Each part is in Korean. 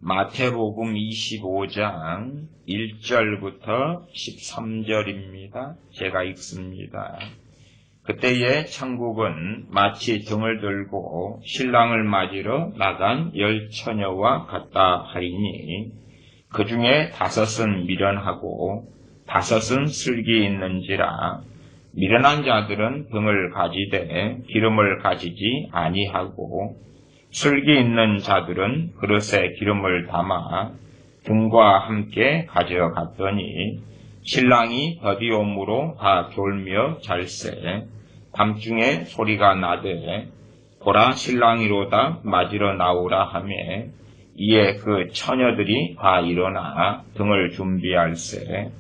마태복음 25장 1절부터 13절입니다. 제가 읽습니다. 그때에 천국은 마치 등을 들고 신랑을 맞으러 나간 10처녀와 같다 하리니 그 중에 5은 미련하고 5은 슬기 있는지라 미련한 자들은 등을 가지되 기름을 가지지 아니하고 슬기 있는 자들은 그릇에 기름을 담아 등과 함께 가져갔더니 신랑이 더디 오므로 다 졸며 잘세 밤중에 소리가 나되 보라 신랑이로다 맞으러 나오라 하며 이에 그 처녀들이 다 일어나 등을 준비할세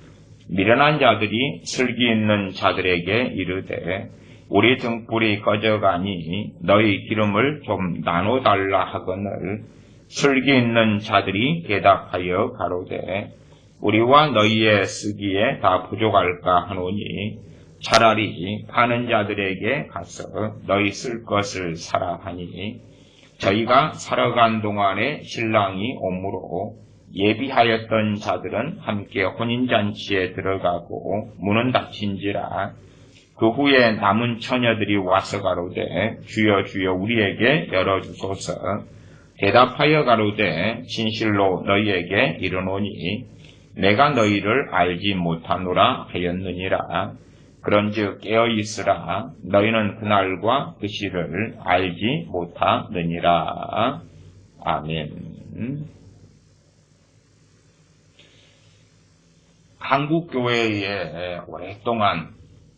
미련한 자들이 슬기 있는 자들에게 이르되 우리 등불이 꺼져가니 너희 기름을 좀 나눠달라 하거늘 슬기 있는 자들이 대답하여 가로되 우리와 너희의 쓰기에 다 부족할까 하노니 차라리 파는 자들에게 가서 너희 쓸 것을 사라 하니 저희가 살아간 동안에 신랑이 오므로 예비하였던 자들은 함께 혼인잔치에 들어가고 문은 닫힌지라 그 후에 남은 처녀들이 와서 가로되 주여 주여 우리에게 열어주소서 대답하여 가로되 진실로 너희에게 이르노니 내가 너희를 알지 못하노라 하였느니라 그런즉 깨어있으라 너희는 그날과 그 시를 알지 못하느니라. 아멘. 한국교회에 오랫동안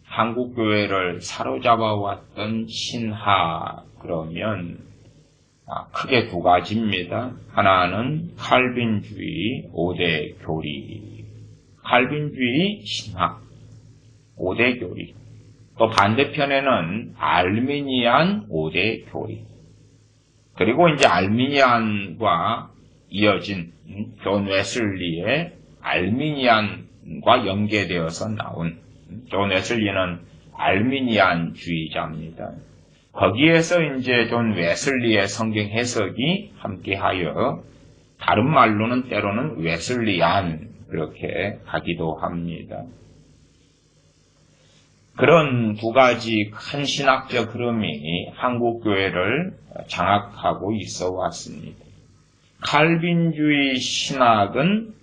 한국교회를 사로잡아왔던 신화 그러면 크게 2가지입니다. 하나는 칼빈주의 5대 교리, 칼빈주의 신학 5대 교리, 또 반대편에는 알미니안 5대 교리, 그리고 이제 알미니안과 이어진 존 웨슬리의 알미니안과 연계되어서 나온 존 웨슬리는 알미니안주의자입니다. 거기에서 이제 존 웨슬리의 성경 해석이 함께하여 다른 말로는 때로는 웨슬리안 그렇게 하기도 합니다. 그런 2가지 큰 신학적 흐름이 한국교회를 장악하고 있어 왔습니다. 칼빈주의 신학은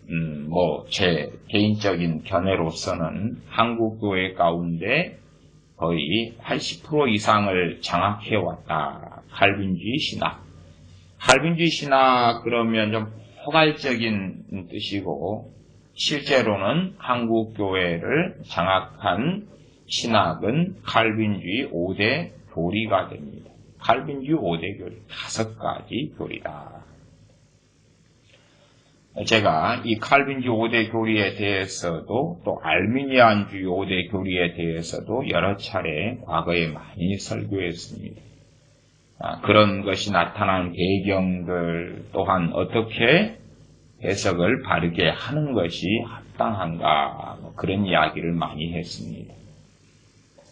제 개인적인 견해로서는 한국교회 가운데 거의 80% 이상을 장악해왔다. 칼빈주의 신학. 칼빈주의 신학 그러면 좀 포괄적인 뜻이고 실제로는 한국교회를 장악한 신학은 칼빈주의 5대 교리가 됩니다. 칼빈주의 5대 교리, 5가지 교리다. 제가 이 칼빈주의 5대 교리에 대해서도 또 알미니안주의 5대 교리에 대해서도 여러 차례 과거에 많이 설교했습니다. 그런 것이 나타난 배경들 또한 어떻게 해석을 바르게 하는 것이 합당한가 그런 이야기를 많이 했습니다.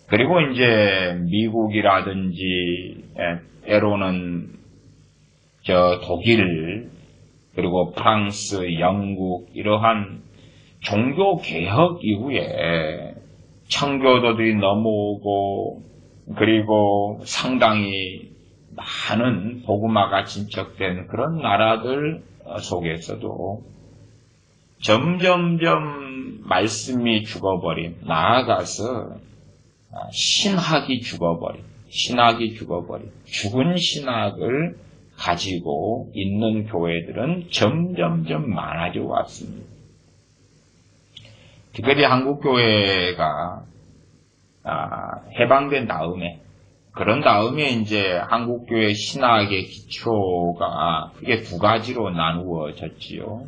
그리고 이제 미국이라든지 때로는 독일 그리고 프랑스, 영국 이러한 종교개혁 이후에 청교도들이 넘어오고 그리고 상당히 많은 복음화가 진척된 그런 나라들 속에서도 점점점 말씀이 죽어버린 나아가서 신학이 죽어버린 죽은 신학을 가지고 있는 교회들은 점점점 많아져 왔습니다. 특별히 한국교회가 해방된 다음에 그런 다음에 이제 한국교회 신학의 기초가 크게 2가지로 나누어졌지요.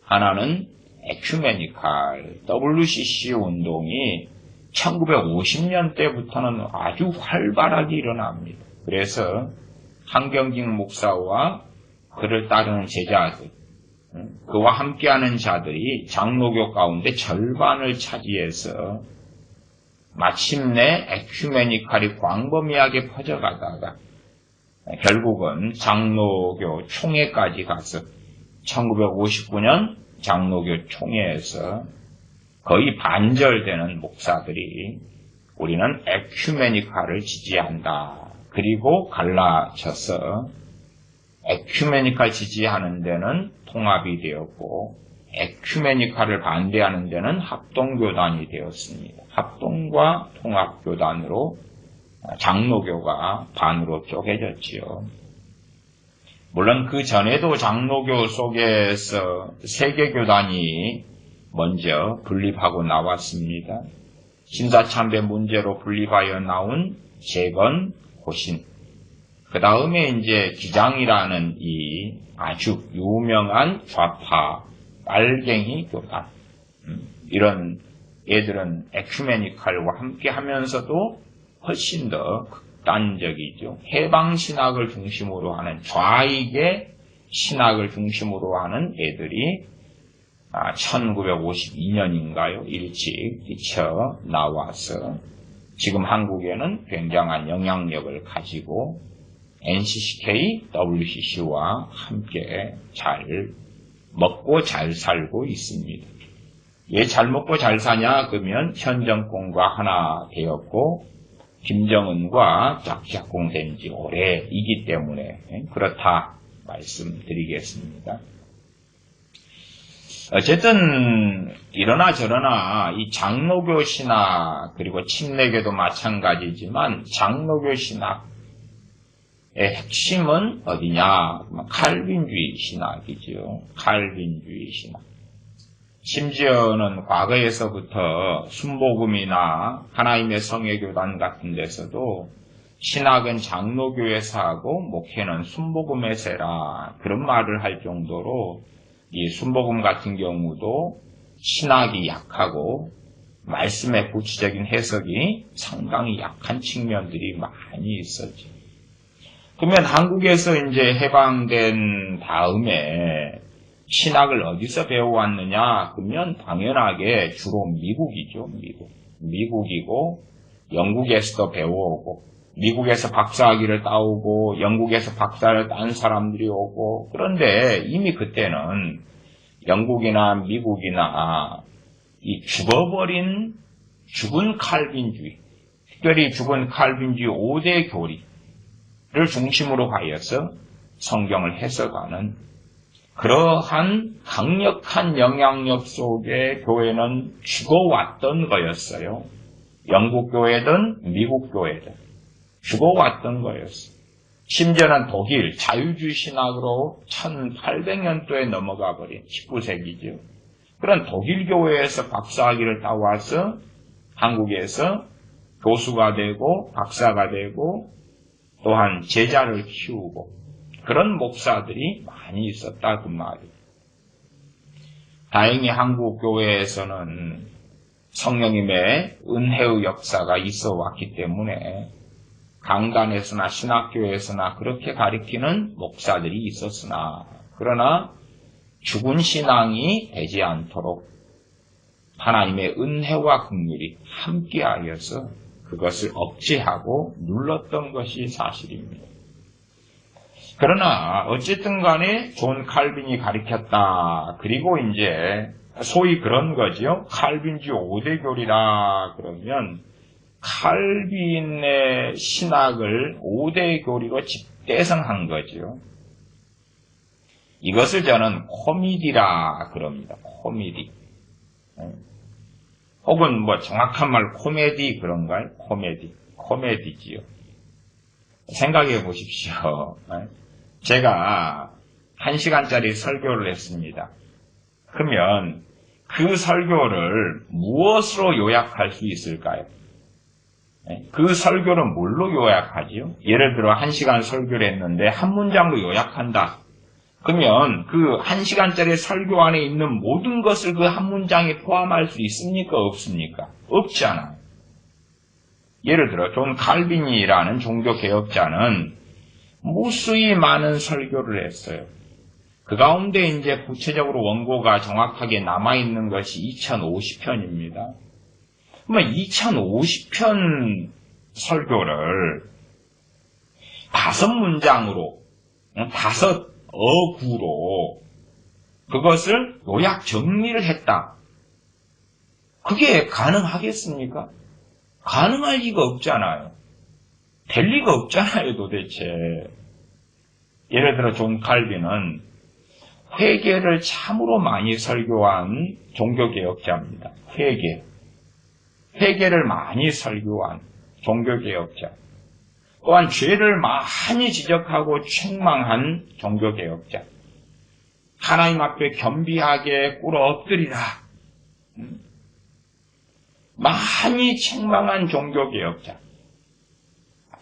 하나는 에큐메니칼 WCC 운동이 1950년대부터는 아주 활발하게 일어납니다. 그래서 한경직 목사와 그를 따르는 제자들, 그와 함께하는 자들이 장로교 가운데 절반을 차지해서 마침내 에큐메니칼이 광범위하게 퍼져가다가 결국은 장로교 총회까지 가서 1959년 장로교 총회에서 거의 반절되는 목사들이 우리는 에큐메니카를 지지한다. 그리고 갈라져서 에큐메니카 지지하는 데는 통합이 되었고 에큐메니카를 반대하는 데는 합동교단이 되었습니다. 합동과 통합교단으로 장로교가 반으로 쪼개졌지요. 물론 그 전에도 장로교 속에서 세계교단이 먼저 분립하고 나왔습니다. 신사참배 문제로 분립하여 나온 재건, 호신. 그 다음에 이제 기장이라는 이 아주 유명한 좌파 빨갱이 교단. 이런 애들은 에큐메니칼과 함께 하면서도 훨씬 더 극단적이죠. 해방신학을 중심으로 하는 좌익의 신학을 중심으로 하는 애들이 1952년인가요? 일찍 뛰쳐 나와서 지금 한국에는 굉장한 영향력을 가지고 NCCK, WCC와 함께 잘 먹고 잘 살고 있습니다. 왜 잘 먹고 잘 사냐? 그러면 현 정권과 하나 되었고 김정은과 짝짝꿍된 지 오래이기 때문에 그렇다 말씀드리겠습니다. 어쨌든 이러나 저러나 이 장로교 신학 그리고 침례교도 마찬가지지만 장로교 신학의 핵심은 어디냐? 칼빈주의 신학이죠. 칼빈주의 신학. 심지어는 과거에서부터 순복음이나 하나님의 성회교단 같은 데서도 신학은 장로교에서 하고 목회는 순복음에서 해라 그런 말을 할 정도로 이 순복음 같은 경우도 신학이 약하고 말씀의 구체적인 해석이 상당히 약한 측면들이 많이 있었죠. 그러면 한국에서 이제 해방된 다음에 신학을 어디서 배워왔느냐? 그러면 당연하게 주로 미국이죠. 미국이고 영국에서도 배워오고 미국에서 박사학위를 따오고 영국에서 박사를 딴 사람들이 오고 그런데 이미 그때는 영국이나 미국이나 이 죽은 칼빈주의, 특별히 죽은 칼빈주의 5대 교리를 중심으로 하여서 성경을 해석하는 그러한 강력한 영향력 속에 교회는 죽어왔던 거였어요. 영국 교회든 미국 교회든 죽어왔던 거였어요. 심지어는 독일 자유주의 신학으로 1800년도에 넘어가 버린 19세기죠. 그런 독일 교회에서 박사학위를 따와서 한국에서 교수가 되고 박사가 되고 또한 제자를 키우고 그런 목사들이 많이 있었다 그 말이에요. 다행히 한국 교회에서는 성령님의 은혜의 역사가 있어 왔기 때문에 강단에서나 신학교에서나 그렇게 가르치는 목사들이 있었으나 그러나 죽은 신앙이 되지 않도록 하나님의 은혜와 긍휼이 함께하여서 그것을 억제하고 눌렀던 것이 사실입니다. 그러나 어쨌든 간에 존 칼빈이 가르쳤다. 그리고 이제 소위 그런 거죠. 칼빈주의 5대 교리라 그러면 칼빈의 신학을 5대 교리로 집대성한 거죠. 이것을 저는 코미디라 그럽니다. 코미디. 혹은 뭐 정확한 말 코미디 그런가요? 코미디지요. 생각해 보십시오. 제가 1시간짜리 설교를 했습니다. 그러면 그 설교를 무엇으로 요약할 수 있을까요? 그 설교를 뭘로 요약하지요? 예를 들어 1시간 설교를 했는데 한 문장으로 요약한다. 그러면 그 1시간짜리 설교 안에 있는 모든 것을 그 한 문장에 포함할 수 있습니까? 없습니까? 없잖아요. 예를 들어 존 칼빈이라는 종교개혁자는 무수히 많은 설교를 했어요. 그 가운데 이제 구체적으로 원고가 정확하게 남아있는 것이 2050편입니다. 그러면 2050편 설교를 5문장으로, 5어구로 그것을 요약 정리를 했다. 그게 가능하겠습니까? 가능할 리가 없잖아요. 될 리가 없잖아요, 도대체. 예를 들어 존 칼빈은 회개를 참으로 많이 설교한 종교개혁자입니다. 회개를 많이 설교한 종교개혁자. 또한 죄를 많이 지적하고 책망한 종교개혁자. 하나님 앞에 겸비하게 꿇어 엎드리라. 많이 책망한 종교개혁자.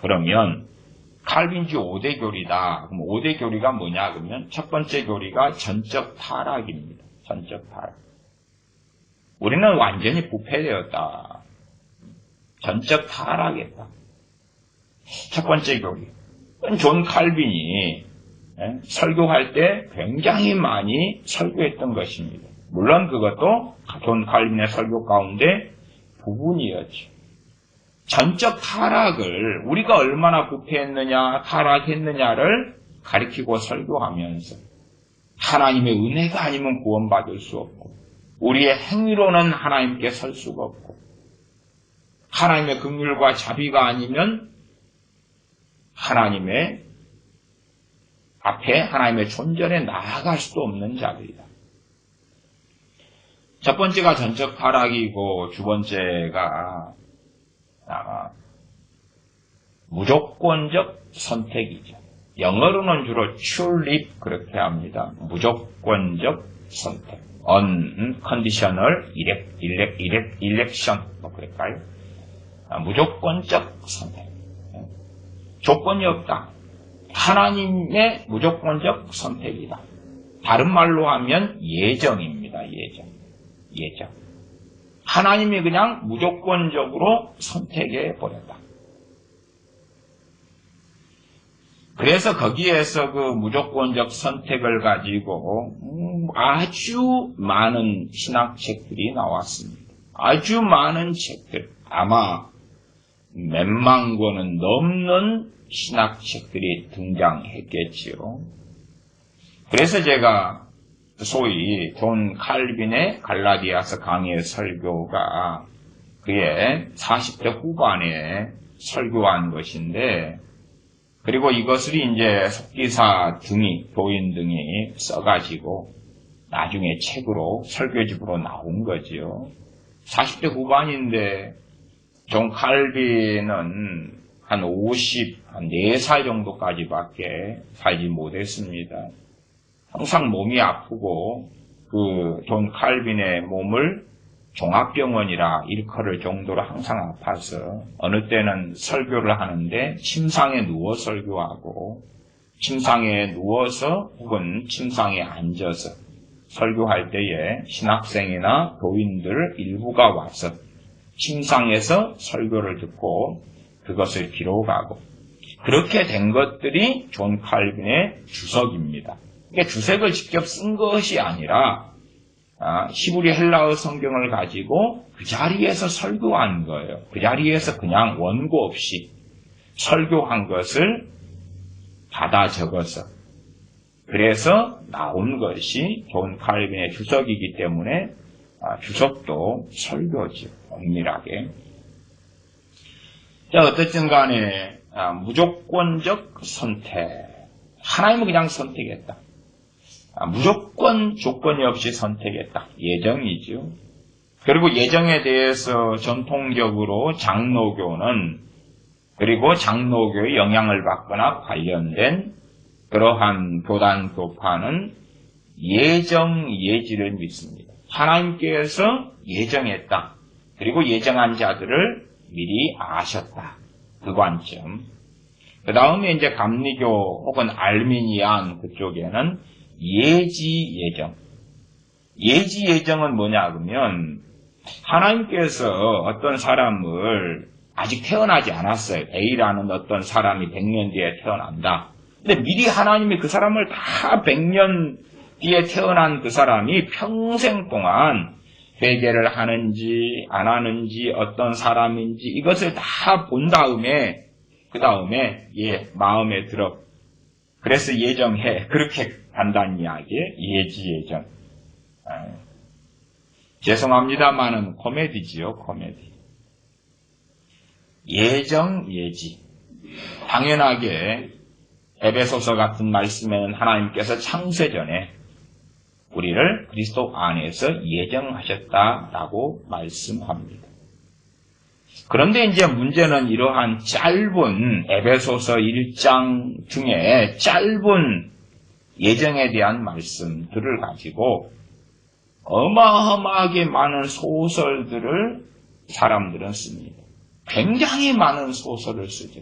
그러면 칼빈주의 5대 교리다. 그럼 5대 교리가 뭐냐? 그러면 첫 번째 교리가 전적 타락입니다. 전적 타락. 우리는 완전히 부패되었다. 전적 타락했다. 첫 번째 교리. 존 칼빈이 설교할 때 굉장히 많이 설교했던 것입니다. 물론 그것도 존 칼빈의 설교 가운데 부분이었죠. 전적 타락을 우리가 얼마나 부패했느냐, 타락했느냐를 가리키고 설교하면서 하나님의 은혜가 아니면 구원받을 수 없고 우리의 행위로는 하나님께 설 수가 없고 하나님의 긍휼과 자비가 아니면 하나님의 앞에 하나님의 존전에 나아갈 수도 없는 자들이다. 첫 번째가 전적 타락이고 두 번째가 무조건적 선택이죠. 영어로는 주로 tulip 그렇게 합니다. 무조건적 선택. unconditional election 뭐 그럴까요? 무조건적 선택. 조건이 없다. 하나님의 무조건적 선택이다. 다른 말로 하면 예정입니다. 예정. 하나님이 그냥 무조건적으로 선택해 버렸다. 그래서 거기에서 그 무조건적 선택을 가지고 아주 많은 신학책들이 나왔습니다. 아주 많은 책들, 아마 몇만 권은 넘는 신학책들이 등장했겠지요. 그래서 제가 소위 존 칼빈의 갈라디아서 강해 설교가 그의 40대 후반에 설교한 것인데, 그리고 이것을 이제 속기사 등이, 교인 등이 써가지고 나중에 책으로, 설교집으로 나온 거지요. 40대 후반인데 존 칼빈은 한 4살 정도까지밖에 살지 못했습니다. 항상 몸이 아프고 그 존 칼빈의 몸을 종합병원이라 일컬을 정도로 항상 아파서 어느 때는 설교를 하는데 침상에 누워 설교하고 침상에 누워서 혹은 침상에 앉아서 설교할 때에 신학생이나 교인들 일부가 와서 침상에서 설교를 듣고 그것을 기록하고 그렇게 된 것들이 존 칼빈의 주석입니다. 그러니까 주석을 직접 쓴 것이 아니라 히브리 헬라어 성경을 가지고 그 자리에서 설교한 거예요. 그 자리에서 그냥 원고 없이 설교한 것을 받아 적어서 그래서 나온 것이 존 칼빈의 주석이기 때문에 주석도 설교죠. 엄밀하게. 자, 어쨌든 간에 무조건적 선택. 하나님은 그냥 선택했다. 무조건 조건이 없이 선택했다. 예정이죠. 그리고 예정에 대해서 전통적으로 장로교는 그리고 장로교의 영향을 받거나 관련된 그러한 교단 교파는 예정 예지를 믿습니다. 하나님께서 예정했다. 그리고 예정한 자들을 미리 아셨다. 그 관점. 그 다음에 이제 감리교 혹은 알미니안 그쪽에는 예지 예정. 예지 예정은 뭐냐 그러면 하나님께서 어떤 사람을 아직 태어나지 않았어요. A라는 어떤 사람이 100년 뒤에 태어난다. 근데 미리 하나님이 그 사람을 다 100년 뒤에 태어난 그 사람이 평생 동안 회개를 하는지 안 하는지 어떤 사람인지 이것을 다 본 다음에 그 다음에 마음에 들어. 그래서 예정해. 그렇게 간단히 이야기해. 예지 예정. 죄송합니다만은 코미디지요, 코미디. 예정, 예지. 당연하게 에베소서 같은 말씀에는 하나님께서 창세전에 우리를 그리스도 안에서 예정하셨다라고 말씀합니다. 그런데 이제 문제는 이러한 짧은 에베소서 1장 중에 짧은 예정에 대한 말씀들을 가지고 어마어마하게 많은 소설들을 사람들은 씁니다. 굉장히 많은 소설을 쓰죠.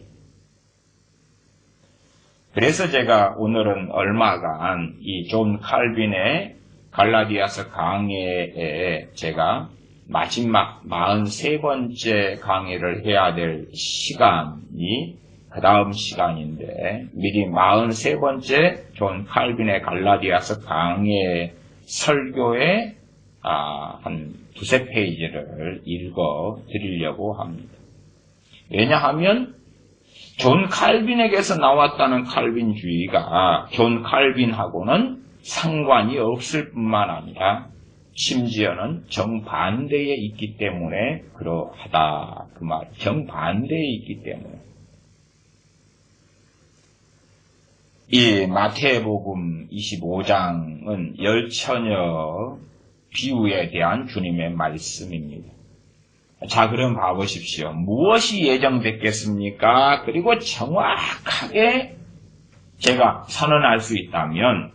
그래서 제가 오늘은 얼마간 이 존 칼빈의 갈라디아서 강해에 제가 마지막 43번째 강의를 해야 될 시간이 그 다음 시간인데 미리 43번째 존 칼빈의 갈라디아서 강해 설교의 한 두세 페이지를 읽어 드리려고 합니다. 왜냐하면 존 칼빈에게서 나왔다는 칼빈주의가 존 칼빈하고는 상관이 없을 뿐만 아니라 심지어는 정반대에 있기 때문에 그러하다. 그 말, 정반대에 있기 때문에. 이 마태복음 25장은 열처녀 비유에 대한 주님의 말씀입니다. 자, 그럼 봐보십시오. 무엇이 예정됐겠습니까? 그리고 정확하게 제가 선언할 수 있다면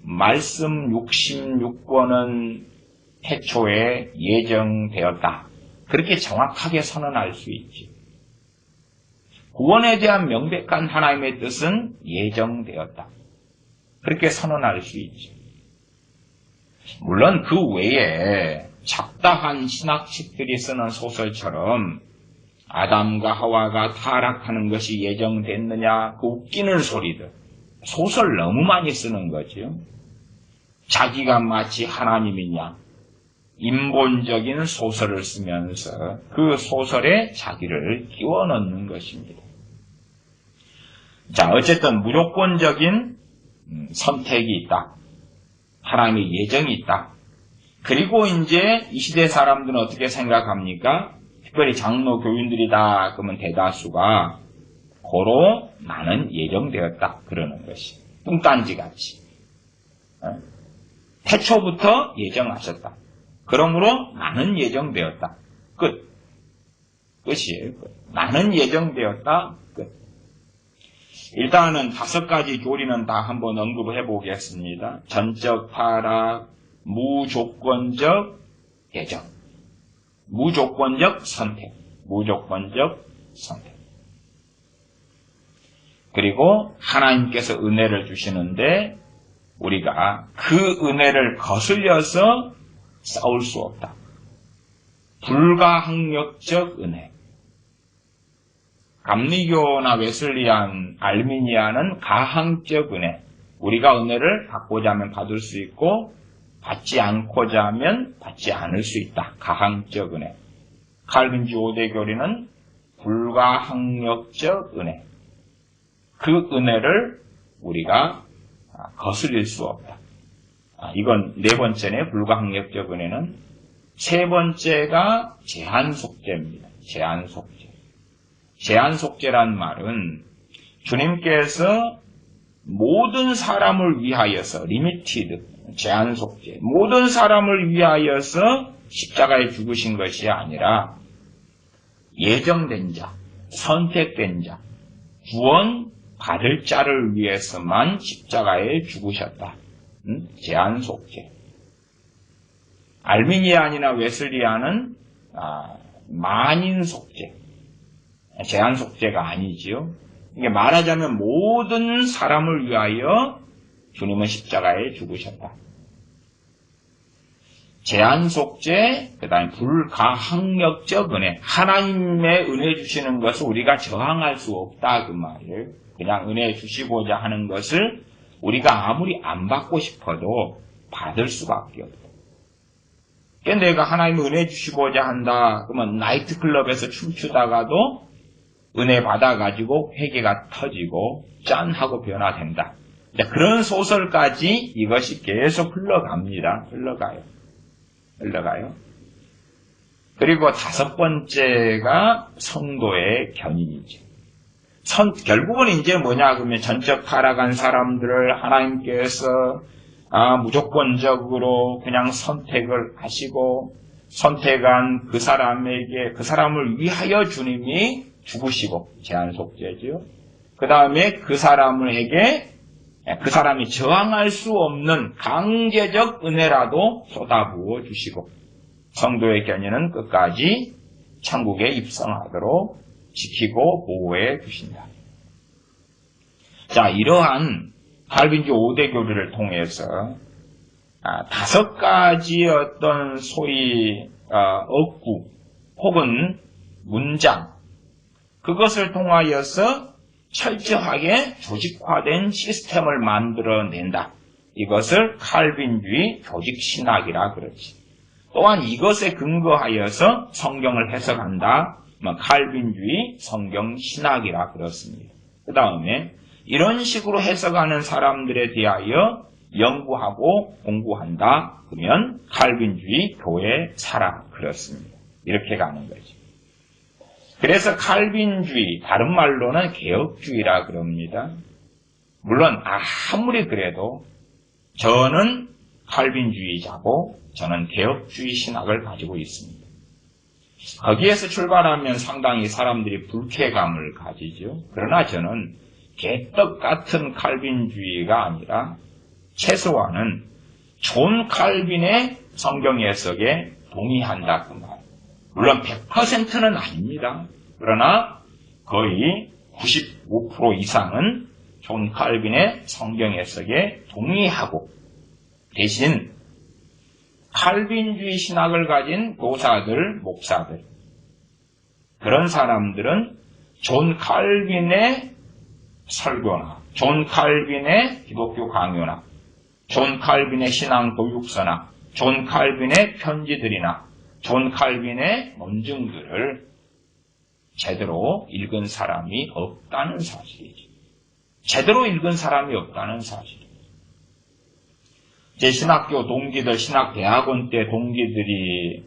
말씀 66번은 태초에 예정되었다. 그렇게 정확하게 선언할 수 있지. 구원에 대한 명백한 하나님의 뜻은 예정되었다. 그렇게 선언할 수 있지. 물론 그 외에 잡다한 신학책들이 쓰는 소설처럼 아담과 하와가 타락하는 것이 예정됐느냐, 그 웃기는 소리들. 소설 너무 많이 쓰는 거죠. 자기가 마치 하나님이냐, 인본적인 소설을 쓰면서 그 소설에 자기를 끼워 넣는 것입니다. 자, 어쨌든 무조건적인 선택이 있다. 하나님의 예정이 있다. 그리고 이제 이 시대 사람들은 어떻게 생각합니까? 특별히 장로 교인들이다. 그러면 대다수가 고로 나는 예정되었다. 그러는 것이. 뚱딴지같이. 태초부터 예정하셨다. 그러므로 나는 예정되었다. 끝. 끝이에요. 끝. 나는 예정되었다. 끝. 일단은 5가지 교리는 다 한번 언급해 보겠습니다. 전적 타락, 무조건적 예정, 무조건적 선택, 무조건적 선택. 그리고 하나님께서 은혜를 주시는데 우리가 그 은혜를 거슬려서 싸울 수 없다. 불가항력적 은혜. 감리교나 웨슬리안, 알미니아는 가항적 은혜. 우리가 은혜를 받고자 하면 받을 수 있고 받지 않고자 하면 받지 않을 수 있다. 가항적 은혜. 칼빈주 5대 교리는 불가항력적 은혜. 그 은혜를 우리가 거슬릴 수 없다. 이건 4번째네. 불가항력적 은혜는. 3번째가 제한속죄입니다. 제한속죄. 제한속죄란 말은 주님께서 모든 사람을 위하여서 리미티드, 제한속죄, 모든 사람을 위하여서 십자가에 죽으신 것이 아니라 예정된 자, 선택된 자, 구원 받을 자를 위해서만 십자가에 죽으셨다. 제한속죄. 알미니안이나 웨슬리안은 만인속죄. 제한속죄가 아니지요. 이게 말하자면 모든 사람을 위하여 주님은 십자가에 죽으셨다. 제한속죄, 그 다음에 불가항력적 은혜. 하나님의 은혜 주시는 것을 우리가 저항할 수 없다 그 말이에요. 그냥 은혜 주시고자 하는 것을 우리가 아무리 안 받고 싶어도 받을 수밖에 없다. 그러니까 내가 하나님의 은혜 주시고자 한다. 그러면 나이트클럽에서 춤추다가도 은혜 받아가지고 회개가 터지고 짠 하고 변화된다. 그런 소설까지 이것이 계속 흘러갑니다. 흘러가요. 흘러가요. 그리고 다섯 번째가 성도의 견인이죠. 결국은 이제 뭐냐 그러면 전적 타락한 사람들을 하나님께서 무조건적으로 그냥 선택을 하시고 선택한 그 사람을 위하여 주님이 죽으시고 제한 속죄죠. 그 다음에 그 사람이 저항할 수 없는 강제적 은혜라도 쏟아부어 주시고 성도의 견인은 끝까지 천국에 입성하도록 지키고 보호해 주신다. 자, 이러한 칼빈주의 5대 교리를 통해서 다섯 가지 어떤 소위 어구 혹은 문장 그것을 통하여서 철저하게 조직화된 시스템을 만들어낸다. 이것을 칼빈주의 조직신학이라 그러지. 또한 이것에 근거하여서 성경을 해석한다. 칼빈주의 성경신학이라 그렇습니다. 그 다음에 이런 식으로 해석하는 사람들에 대하여 연구하고 공부한다. 그러면 칼빈주의 교회사라 그렇습니다. 이렇게 가는 거죠. 그래서 칼빈주의, 다른 말로는 개혁주의라 그럽니다. 물론 아무리 그래도 저는 칼빈주의자고 저는 개혁주의 신학을 가지고 있습니다. 거기에서 출발하면 상당히 사람들이 불쾌감을 가지죠. 그러나 저는 개떡 같은 칼빈주의가 아니라 최소한은 존 칼빈의 성경 해석에 동의한다 그 말. 물론 100%는 아닙니다. 그러나 거의 95% 이상은 존 칼빈의 성경 해석에 동의하고 대신 칼빈주의 신학을 가진 교사들, 목사들 그런 사람들은 존 칼빈의 설교나 존 칼빈의 기독교 강요나 존 칼빈의 신앙 교육서나 존 칼빈의 편지들이나 존 칼빈의 논증들을 제대로 읽은 사람이 없다는 사실이죠. 제대로 읽은 사람이 없다는 사실이죠. 제 신학교 동기들, 신학대학원 때 동기들이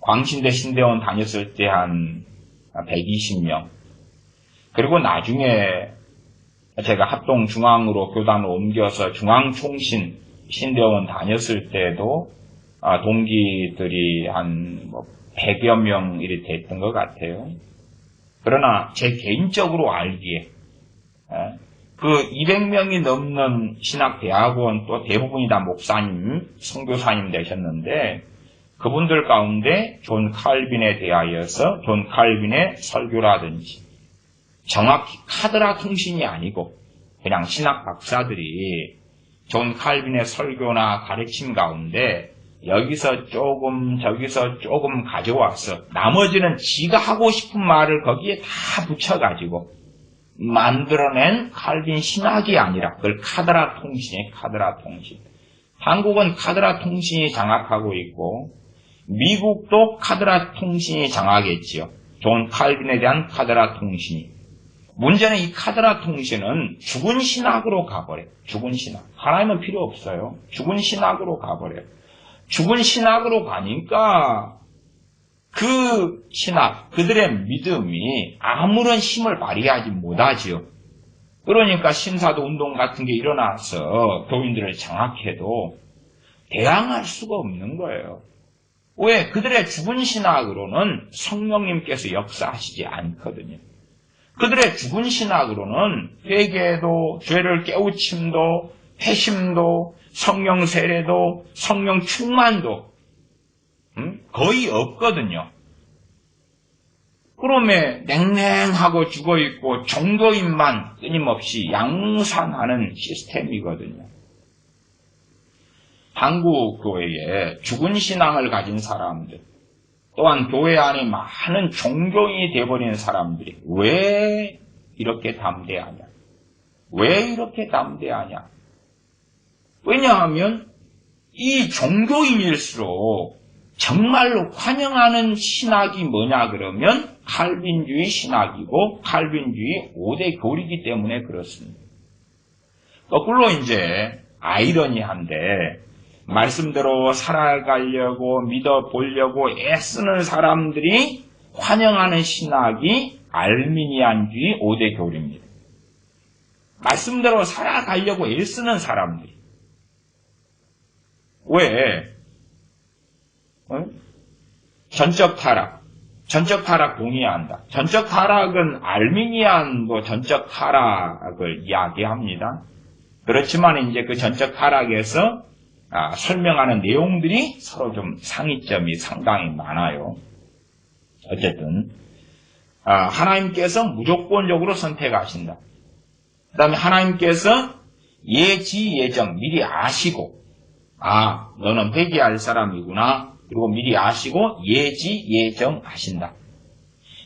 광신대 신대원 다녔을 때 한 120명 그리고 나중에 제가 합동중앙으로 교단을 옮겨서 중앙총신 신대원 다녔을 때도 동기들이 한 100여 명 이렇게 됐던 것 같아요. 그러나 제 개인적으로 알기에 그 200명이 넘는 신학대학원 또 대부분이 다 목사님, 선교사님 되셨는데 그분들 가운데 존 칼빈에 대하여서 존 칼빈의 설교라든지 정확히 카드라 통신이 아니고 그냥 신학 박사들이 존 칼빈의 설교나 가르침 가운데 여기서 조금 저기서 조금 가져와서 나머지는 지가 하고 싶은 말을 거기에 다 붙여가지고 만들어낸 칼빈 신학이 아니라 그걸 카드라 통신이에요. 카드라 통신. 한국은 카드라 통신이 장악하고 있고 미국도 카드라 통신이 장악했지요. 존 칼빈에 대한 카드라 통신이. 문제는 이 카드라 통신은 죽은 신학으로 가버려요. 죽은 신학. 하나님은 필요 없어요. 죽은 신학으로 가버려요. 죽은 신학으로 가니까 그 신학, 그들의 믿음이 아무런 힘을 발휘하지 못하지요. 그러니까 신사도 운동 같은 게 일어나서 교인들을 장악해도 대항할 수가 없는 거예요. 왜? 그들의 죽은 신학으로는 성령님께서 역사하시지 않거든요. 그들의 죽은 신학으로는 회개도, 죄를 깨우침도, 회심도, 성령 세례도, 성령 충만도 거의 없거든요. 그러면 냉랭하고 죽어있고 종교인만 끊임없이 양산하는 시스템이거든요. 한국 교회에 죽은 신앙을 가진 사람들, 또한 교회 안에 많은 종교인이 되어버린 사람들이 왜 이렇게 담대하냐? 왜 이렇게 담대하냐? 왜냐하면 이 종교인일수록 정말로 환영하는 신학이 뭐냐 그러면 칼빈주의 신학이고 칼빈주의 5대 교리이기 때문에 그렇습니다. 거꾸로 이제 아이러니한데 말씀대로 살아가려고 믿어보려고 애쓰는 사람들이 환영하는 신학이 알미니안주의 5대 교리입니다. 말씀대로 살아가려고 애쓰는 사람들이. 왜? 전적 타락 동의한다. 전적 타락은 알미니안 전적 타락을 이야기합니다. 그렇지만 이제 그 전적 타락에서 설명하는 내용들이 서로 좀 상이점이 상당히 많아요. 어쨌든 하나님께서 무조건적으로 선택하신다. 그 다음에 하나님께서 예지예정 미리 아시고 너는 회개할 사람이구나. 그리고 미리 아시고 예지예정하신다.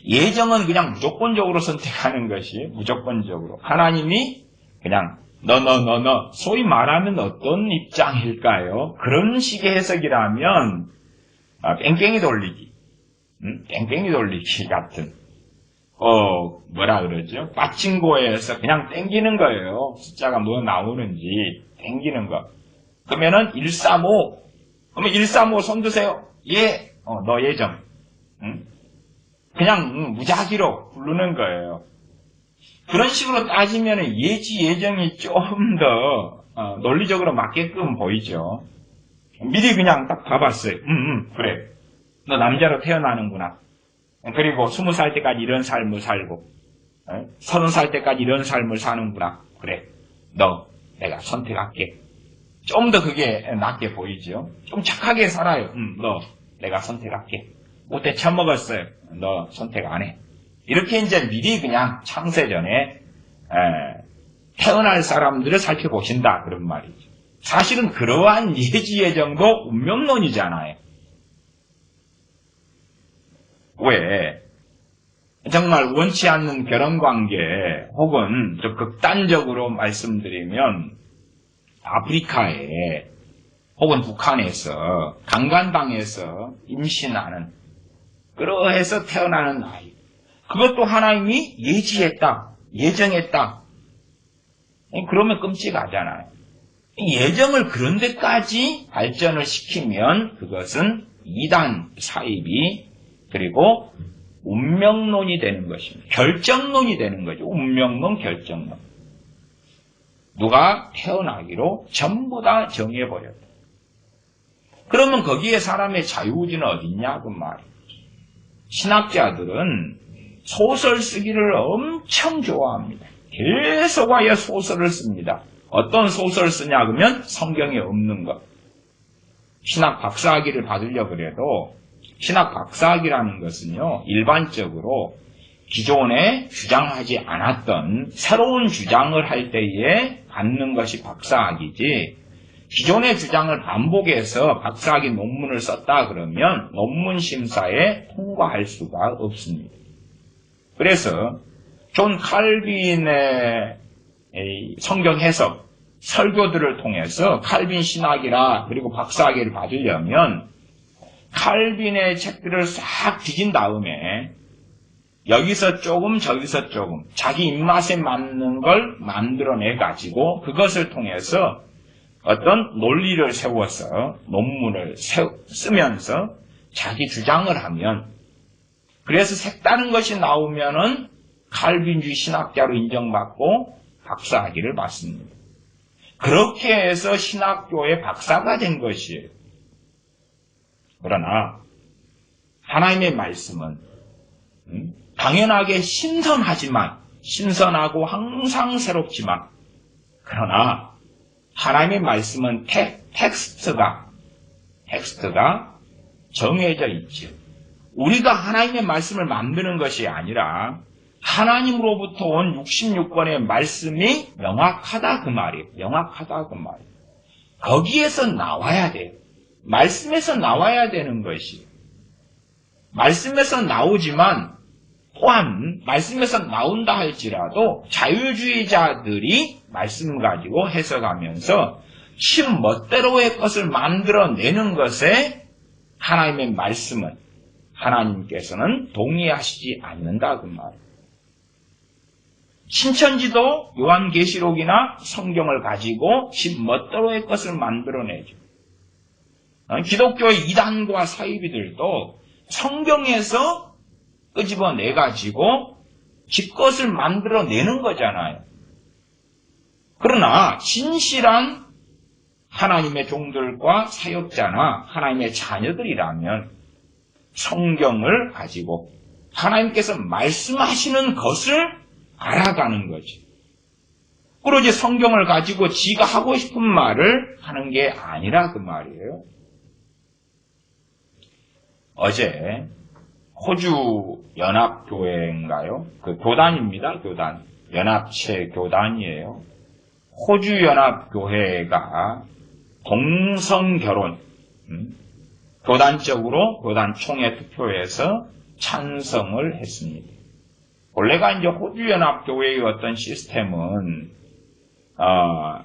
예정은 그냥 무조건적으로 선택하는 것이 무조건적으로. 하나님이 그냥 너 소위 말하면 어떤 입장일까요? 그런 식의 해석이라면 뺑뺑이 돌리기 뺑뺑이 돌리기 같은 뭐라 그러죠? 빠친코에서 그냥 땡기는 거예요. 숫자가 뭐 나오는지 땡기는 거. 그러면은 135 그러면 135 손 드세요. 예, 너 예정. 그냥 무작위로 부르는 거예요. 그런 식으로 따지면 예지 예정이 좀 더 논리적으로 맞게끔 보이죠. 미리 그냥 딱 봐봤어요. 그래. 너 남자로 태어나는구나. 그리고 20살 때까지 이런 삶을 살고 30살 때까지 이런 삶을 사는구나. 그래. 너 내가 선택할게. 좀 더 그게 낫게 보이죠. 좀 착하게 살아요. 너 내가 선택할게. 못해 처먹었어요. 너 선택 안 해. 이렇게 이제 미리 그냥 창세전에 태어날 사람들을 살펴보신다 그런 말이죠. 사실은 그러한 예지예정도 운명론이잖아요. 왜? 정말 원치 않는 결혼관계 혹은 좀 극단적으로 말씀드리면 아프리카에 혹은 북한에서 강간당해서 임신하는 그러해서 태어나는 아이. 그것도 하나님이 예지했다. 예정했다. 그러면 끔찍하잖아요. 예정을 그런 데까지 발전을 시키면 그것은 이단 사입이 그리고 운명론이 되는 것입니다. 결정론이 되는 거죠. 운명론, 결정론. 누가 태어나기로 전부 다 정해버렸다. 그러면 거기에 사람의 자유의지는 어딨냐 그 말이에요. 신학자들은 소설 쓰기를 엄청 좋아합니다. 계속하여 소설을 씁니다. 어떤 소설 쓰냐 그러면 성경에 없는 것. 신학 박사학위를 받으려고 그래도 신학 박사학위라는 것은요 일반적으로 기존에 주장하지 않았던 새로운 주장을 할 때에 받는 것이 박사학위지 기존의 주장을 반복해서 박사학위 논문을 썼다 그러면 논문 심사에 통과할 수가 없습니다. 그래서 존 칼빈의 성경 해석, 설교들을 통해서 칼빈 신학이라 그리고 박사학위를 받으려면 칼빈의 책들을 싹 뒤진 다음에 여기서 조금 저기서 조금 자기 입맛에 맞는 걸 만들어내가지고 그것을 통해서 어떤 논리를 세워서 논문을 쓰면서 자기 주장을 하면 그래서 색다른 것이 나오면은 칼빈주의 신학자로 인정받고 박사학위를 받습니다. 그렇게 해서 신학교의 박사가 된 것이에요. 그러나 하나님의 말씀은 당연하게 신선하고 항상 새롭지만 그러나 하나님의 말씀은 텍스트가 정해져 있죠. 우리가 하나님의 말씀을 만드는 것이 아니라 하나님으로부터 온 66권의 말씀이 명확하다 그 말이에요. 명확하다 그 말이에요. 거기에서 나와야 돼요. 말씀에서 나와야 되는 것이. 말씀에서 나오지만 또한 말씀에서 나온다 할지라도 자유주의자들이 말씀 가지고 해석하면서 멋대로의 것을 만들어내는 것에 하나님의 말씀은 하나님께서는 동의하시지 않는다 그 말이에요. 신천지도 요한계시록이나 성경을 가지고 멋대로의 것을 만들어내죠. 기독교의 이단과 사이비들도 성경에서 끄집어내가지고 지것을 만들어내는 거잖아요. 그러나 진실한 하나님의 종들과 사역자나 하나님의 자녀들이라면 성경을 가지고 하나님께서 말씀하시는 것을 알아가는 거지. 그러지 성경을 가지고 지가 하고 싶은 말을 하는 게 아니라 그 말이에요. 어제 호주 연합교회인가요? 그 교단입니다. 교단. 연합체 교단이에요. 호주 연합교회가 동성결혼, 교단적으로 교단 총회 투표에서 찬성을 했습니다. 원래가 이제 호주 연합교회의 어떤 시스템은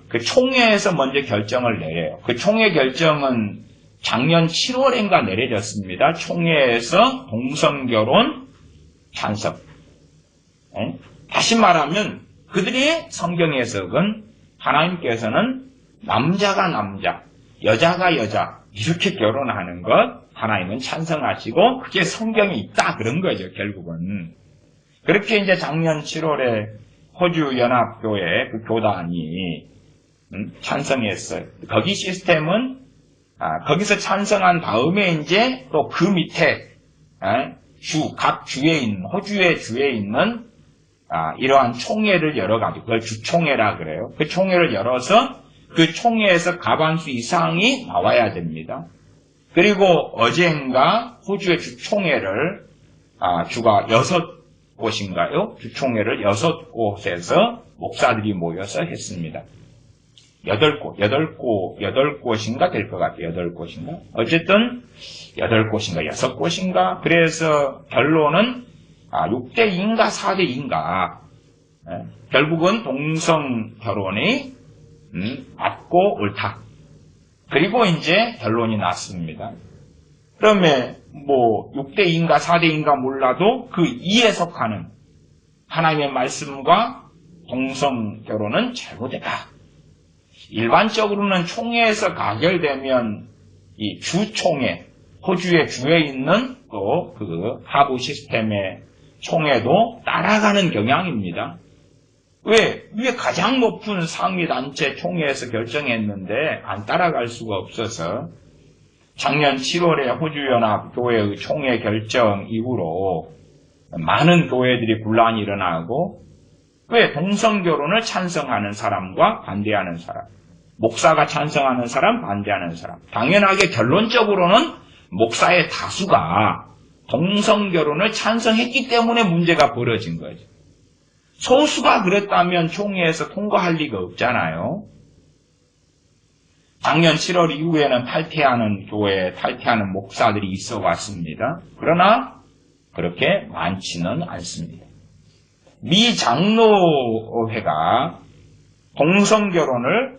그 총회에서 먼저 결정을 내려요. 그 총회 결정은 작년 7월인가 내려졌습니다. 총회에서 동성결혼 찬성. 다시 말하면 그들의 성경 해석은 하나님께서는 남자가 남자, 여자가 여자 이렇게 결혼하는 것 하나님은 찬성하시고 그게 성경에 있다 그런 거죠. 결국은. 그렇게 이제 작년 7월에 호주 연합교회 그 교단이 찬성했어요. 거기 시스템은 거기서 찬성한 다음에 이제 또 그 밑에 각 주에 있는 호주의 주에 있는 이러한 총회를 열어가지고 그걸 주총회라 그래요. 그 총회를 열어서 그 총회에서 과반수 이상이 나와야 됩니다. 그리고 어젠가 호주의 주총회를 주가 6곳인가요? 주총회를 6곳에서 목사들이 모여서 했습니다. 8곳인가 될 것 같아요. 8곳인가? 어쨌든 8곳인가 6곳인가? 그래서 결론은 6대2인가 4대2인가? 결국은 동성 결혼이 맞고 옳다. 그리고 이제 결론이 났습니다. 그러면 뭐 6대2인가 4대2인가 몰라도 그 2에 속하는 하나님의 말씀과 동성 결혼은 잘못됐다. 일반적으로는 총회에서 가결되면 이 주총회, 호주의 주에 있는 또 그 하부 시스템의 총회도 따라가는 경향입니다. 왜 가장 높은 상위 단체 총회에서 결정했는데 안 따라갈 수가 없어서 작년 7월에 호주연합교회의 총회 결정 이후로 많은 교회들이 분란이 일어나고 왜 동성결혼을 찬성하는 사람과 반대하는 사람, 목사가 찬성하는 사람, 반대하는 사람. 당연하게 결론적으로는 목사의 다수가 동성결혼을 찬성했기 때문에 문제가 벌어진 거죠. 소수가 그랬다면 총회에서 통과할 리가 없잖아요. 작년 7월 이후에는 탈퇴하는 교회에 탈퇴하는 목사들이 있어 왔습니다. 그러나 그렇게 많지는 않습니다. 미 장로회가 동성결혼을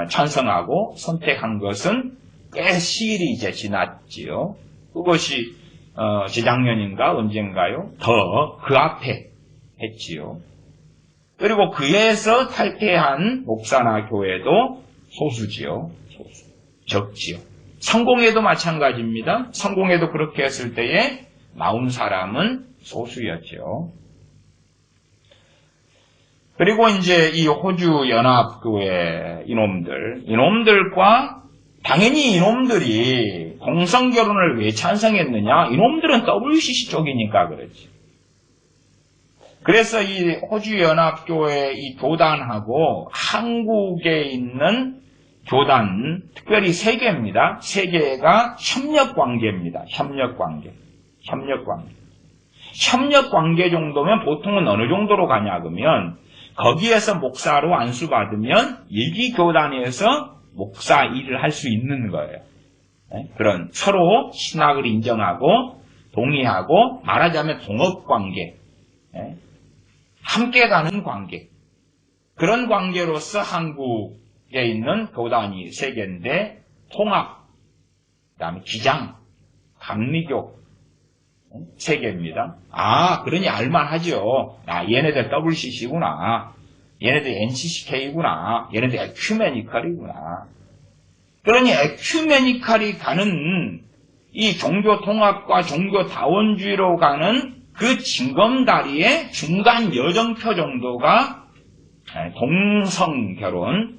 찬성하고 선택한 것은 꽤 시일이 이제 지났지요. 그것이 재작년인가 언젠가요? 더 그 앞에 했지요. 그리고 그에서 탈퇴한 목사나 교회도 소수지요. 적지요. 성공회도 마찬가지입니다. 성공회도 그렇게 했을 때에 나온 사람은 소수였죠. 그리고 이제 이 호주 연합교회 이놈들과 당연히 이놈들이 동성결혼을 왜 찬성했느냐? 이놈들은 WCC 쪽이니까 그렇지. 그래서 이 호주 연합교회 이 교단하고 한국에 있는 교단, 특별히 3개입니다. 3개가 협력관계입니다. 협력관계. 협력관계 정도면 보통은 어느 정도로 가냐 그러면 거기에서 목사로 안수받으면 일기교단에서 목사 일을 할 수 있는 거예요. 그런 서로 신학을 인정하고 동의하고 말하자면 동업관계, 함께 가는 관계. 그런 관계로서 한국에 있는 교단이 3개인데 통합, 그다음에 기장, 감리교 3개입니다. 그러니 알만하죠. 얘네들 WCC구나. 얘네들 NCCK구나. 얘네들 에큐메니컬이구나. 그러니 에큐메니칼이 가는 이 종교 통합과 종교 다원주의로 가는 그 징검다리의 중간 여정표 정도가 동성 결혼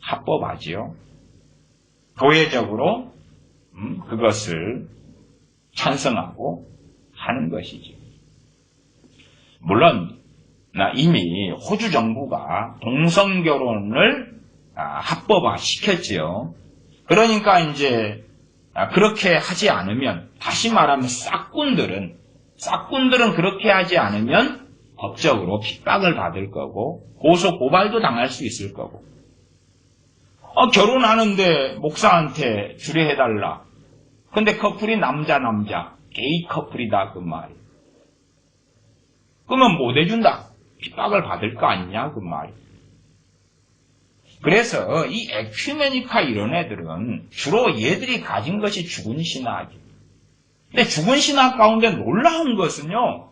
합법하지요. 교회적으로 그것을 찬성하고 하는 것이지. 물론 이미 호주 정부가 동성 결혼을 합법화 시켰지요. 그러니까 이제 그렇게 하지 않으면, 다시 말하면 싹군들은 그렇게 하지 않으면 법적으로 핍박을 받을 거고 고소 고발도 당할 수 있을 거고. 결혼하는데 목사한테 주례해달라. 근데 커플이 남자 게이 커플이다 그 말이야. 그러면 못 해준다. 핍박을 받을 거 아니냐 그 말이야. 그래서 이 에큐메니카 이런 애들은 주로 얘들이 가진 것이 죽은 신학이에요. 근데 죽은 신학 가운데 놀라운 것은요,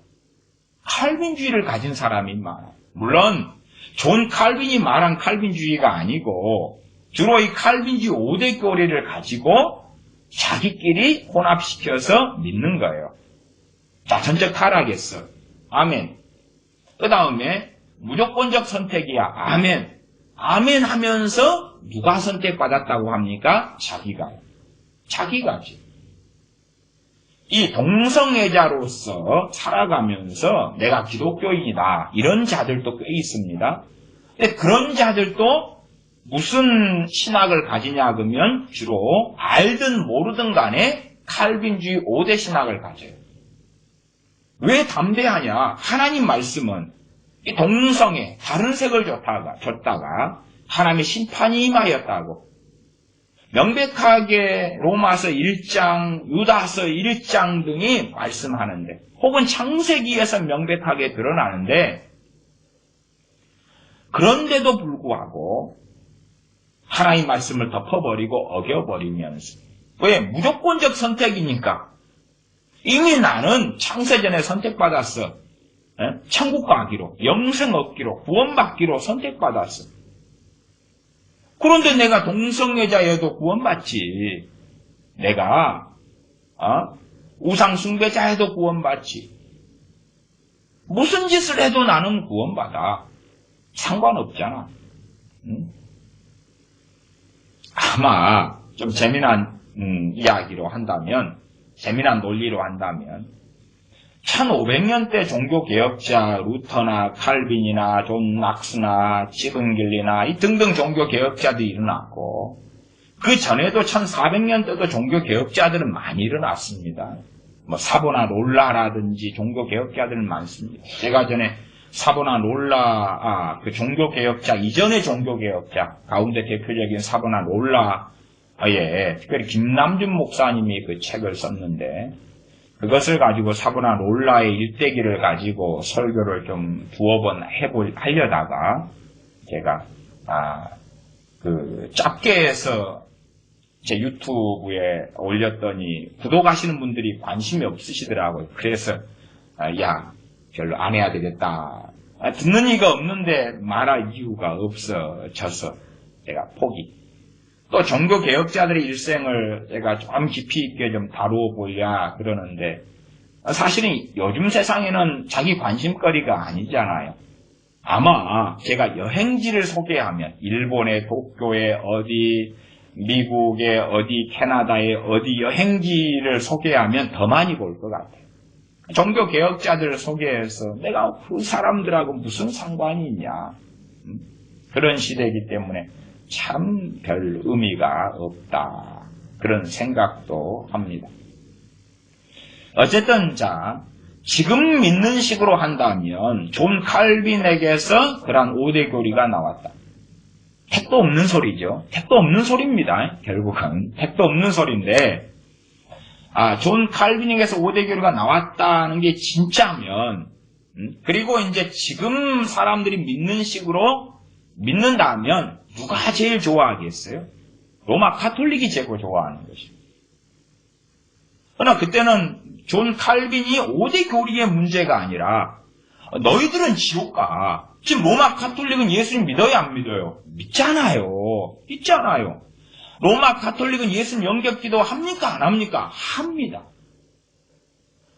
칼빈주의를 가진 사람이 많아요. 물론 존 칼빈이 말한 칼빈주의가 아니고 주로 이 칼빈주의 5대 교리를 가지고 자기끼리 혼합시켜서 믿는 거예요. 자, 전적 타락했어. 아멘. 그 다음에 무조건적 선택이야. 아멘. 아멘 하면서 누가 선택받았다고 합니까? 자기가지. 이 동성애자로서 살아가면서 내가 기독교인이다. 이런 자들도 꽤 있습니다. 근데 그런 자들도 무슨 신학을 가지냐 그러면 주로 알든 모르든 간에 칼빈주의 5대 신학을 가져요. 왜 담대하냐? 하나님 말씀은 이 동성애 다른 색을 줬다가 하나님의 심판이 임하였다고 명백하게 로마서 1장, 유다서 1장 등이 말씀하는데, 혹은 창세기에서 명백하게 드러나는데, 그런데도 불구하고 하나님 말씀을 덮어버리고 어겨버리면서, 왜? 무조건적 선택이니까. 이미 나는 창세전에 선택받았어. 천국 가기로, 영생 얻기로, 구원받기로 선택받았어. 그런데 내가 동성애자여도 구원받지. 내가 우상 숭배자여도 구원받지. 무슨 짓을 해도 나는 구원받아. 상관없잖아. 응? 아마 좀 재미난 이야기로 한다면, 재미난 논리로 한다면 1500년대 종교개혁자 루터나 칼빈이나 존 낙스나 지븐길리나 이 등등 종교개혁자들이 일어났고, 그 전에도 1400년대도 종교개혁자들은 많이 일어났습니다. 뭐 사보나 롤라라든지 종교개혁자들은 많습니다. 제가 전에 사보나 롤라, 그 종교개혁자, 이전의 종교개혁자 가운데 대표적인 사보나 롤라에 특별히 김남준 목사님이 그 책을 썼는데, 그것을 가지고 사보나 롤라의 일대기를 가지고 설교를 좀 두어 번 하려다가 제가 그 짧게 해서 제 유튜브에 올렸더니 구독하시는 분들이 관심이 없으시더라고요. 그래서 야, 별로 안 해야 되겠다. 듣는 이가 없는데 말할 이유가 없어져서 제가 포기. 또 종교개혁자들의 일생을 제가 좀 깊이 있게 좀 다루어 보려 그러는데, 사실은 요즘 세상에는 자기 관심거리가 아니잖아요. 아마 제가 여행지를 소개하면 일본의 도쿄에 어디, 미국의 어디, 캐나다의 어디 여행지를 소개하면 더 많이 볼 것 같아요. 종교개혁자들을 소개해서 내가 그 사람들하고 무슨 상관이 있냐. 그런 시대이기 때문에 참 별 의미가 없다. 그런 생각도 합니다. 어쨌든 지금 믿는 식으로 한다면 존 칼빈에게서 그러한 5대 교리가 나왔다. 택도 없는 소리죠. 택도 없는 소리입니다. 결국은 택도 없는 소리인데, 존 칼빈에게서 5대 교리가 나왔다는 게 진짜면, 그리고 이제 지금 사람들이 믿는 식으로 믿는다면 누가 제일 좋아하겠어요? 로마 카톨릭이 제일 좋아하는 것이죠. 그러나 그때는 존 칼빈이 5대 교리의 문제가 아니라 너희들은 지옥 가. 지금 로마 카톨릭은 예수님 믿어요 안 믿어요? 믿잖아요. 로마 가톨릭은 예수님 영접기도 합니까? 안 합니까? 합니다.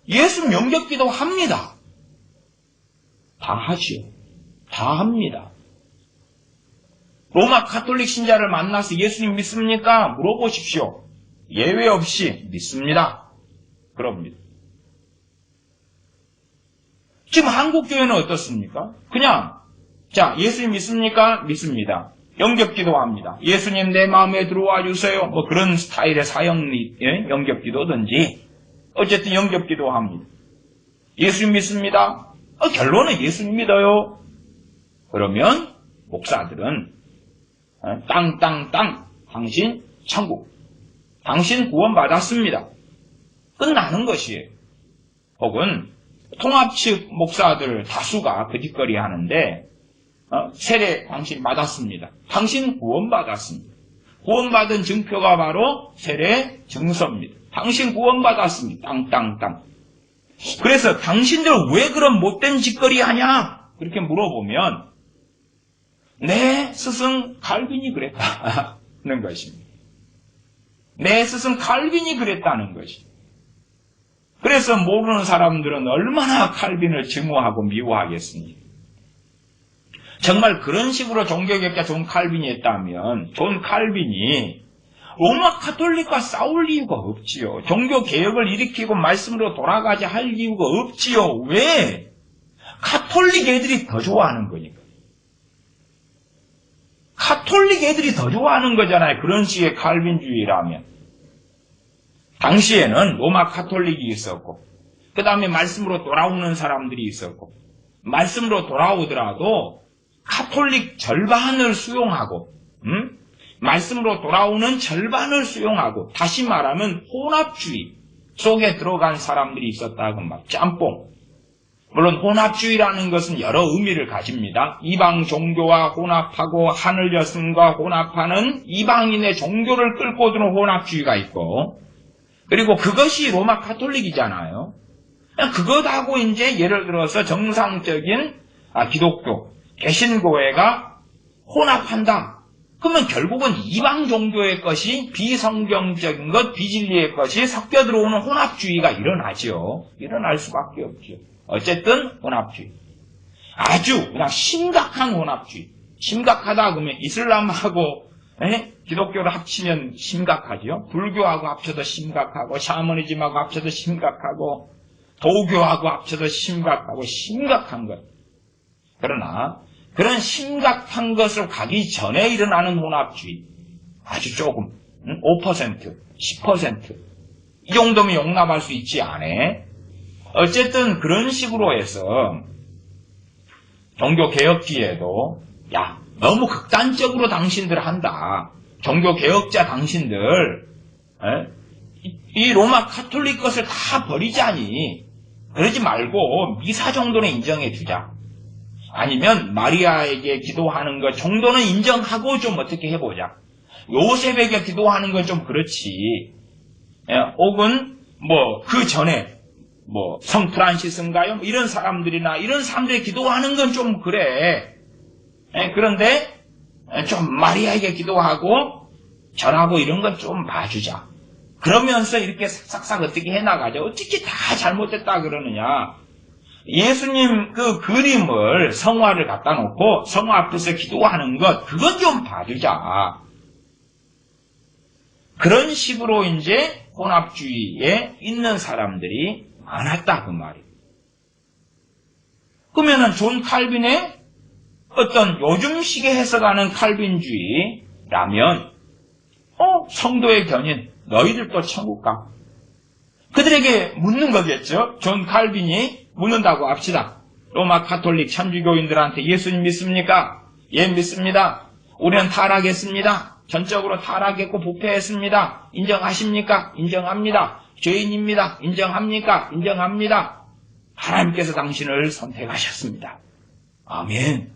예수님 영접기도 합니다. 다 하지요. 다 합니다. 로마 가톨릭 신자를 만나서 예수님 믿습니까? 물어보십시오. 예외 없이 믿습니다. 그럽니다. 지금 한국교회는 어떻습니까? 그냥 자, 예수님 믿습니까? 믿습니다. 영접기도 합니다. 예수님 내 마음에 들어와 주세요. 뭐 그런 스타일의 영접기도든지 어쨌든 영접기도 합니다. 예수님 믿습니다. 결론은 예수님 믿어요. 그러면 목사들은 땅 당신 천국, 당신 구원받았습니다. 끝나는 것이에요. 혹은 통합 측 목사들 다수가 거짓거리 하는데 세례 당신 받았습니다. 당신 구원받았습니다. 구원받은 증표가 바로 세례 증서입니다. 당신 구원받았습니다. 땅. 그래서 당신들 왜 그런 못된 짓거리 하냐? 그렇게 물어보면 내 스승 칼빈이 그랬다는 것입니다. 내 스승 칼빈이 그랬다는 것입니다. 그래서 모르는 사람들은 얼마나 칼빈을 증오하고 미워하겠습니까? 정말 그런 식으로 종교개혁자 존 칼빈이 했다면 존 칼빈이 로마 가톨릭과 싸울 이유가 없지요. 종교개혁을 일으키고 말씀으로 돌아가자 할 이유가 없지요. 왜? 가톨릭 애들이 더 좋아하는 거니까. 가톨릭 애들이 더 좋아하는 거잖아요. 그런 식의 칼빈주의라면. 당시에는 로마 가톨릭이 있었고 그 다음에 말씀으로 돌아오는 사람들이 있었고 말씀으로 돌아오더라도 가톨릭 절반을 수용하고 말씀으로 돌아오는 절반을 수용하고 다시 말하면 혼합주의 속에 들어간 사람들이 있었다고 막 짬뽕. 물론 혼합주의라는 것은 여러 의미를 가집니다. 이방 종교와 혼합하고 하늘 여성과 혼합하는 이방인의 종교를 끌고 드는 혼합주의가 있고 그리고 그것이 로마 가톨릭이잖아요. 그것하고 이제 예를 들어서 정상적인 기독교, 개신교회가 혼합한다. 그러면 결국은 이방 종교의 것이 비성경적인 것, 비진리의 것이 섞여 들어오는 혼합주의가 일어나죠. 일어날 수밖에 없죠. 어쨌든 혼합주의. 아주 그냥 심각한 혼합주의. 심각하다 그러면 이슬람하고 기독교를 합치면 심각하죠. 불교하고 합쳐도 심각하고 샤머니즘하고 합쳐도 심각하고 도교하고 합쳐도 심각하고 심각한 것. 그러나 그런 심각한 것을 가기 전에 일어나는 혼합주의. 아주 조금 5%, 10% 이 정도면 용납할 수 있지 않아. 어쨌든 그런 식으로 해서 종교개혁기에도 너무 극단적으로 당신들 한다. 종교개혁자 당신들 이 로마 가톨릭 것을 다 버리자니 그러지 말고 미사 정도는 인정해 주자. 아니면 마리아에게 기도하는 것 정도는 인정하고 좀 어떻게 해보자. 요셉에게 기도하는 건 좀 그렇지. 혹은 그 전에 성 프란시스인가요? 이런 사람들이 기도하는 건 좀 그래. 그런데 좀 마리아에게 기도하고 절하고 이런 건 좀 봐주자. 그러면서 이렇게 싹싹 어떻게 해나가자. 어떻게 다 잘못됐다 그러느냐. 예수님 그 그림을 성화를 갖다 놓고 성화 앞에서 기도하는 것 그건 좀 봐주자. 그런 식으로 이제 혼합주의에 있는 사람들이 많았다 그 말이에요. 그러면은 존 칼빈의 어떤 요즘식에 해석하는 칼빈주의라면 성도의 견인 너희들도 천국 가. 그들에게 묻는 거겠죠. 존 칼빈이 묻는다고 합시다. 로마 가톨릭 천주교인들한테 예수님 믿습니까? 예, 믿습니다. 우리는 타락했습니다. 전적으로 타락했고 부패했습니다. 인정하십니까? 인정합니다. 죄인입니다. 인정합니까? 인정합니다. 하나님께서 당신을 선택하셨습니다. 아멘.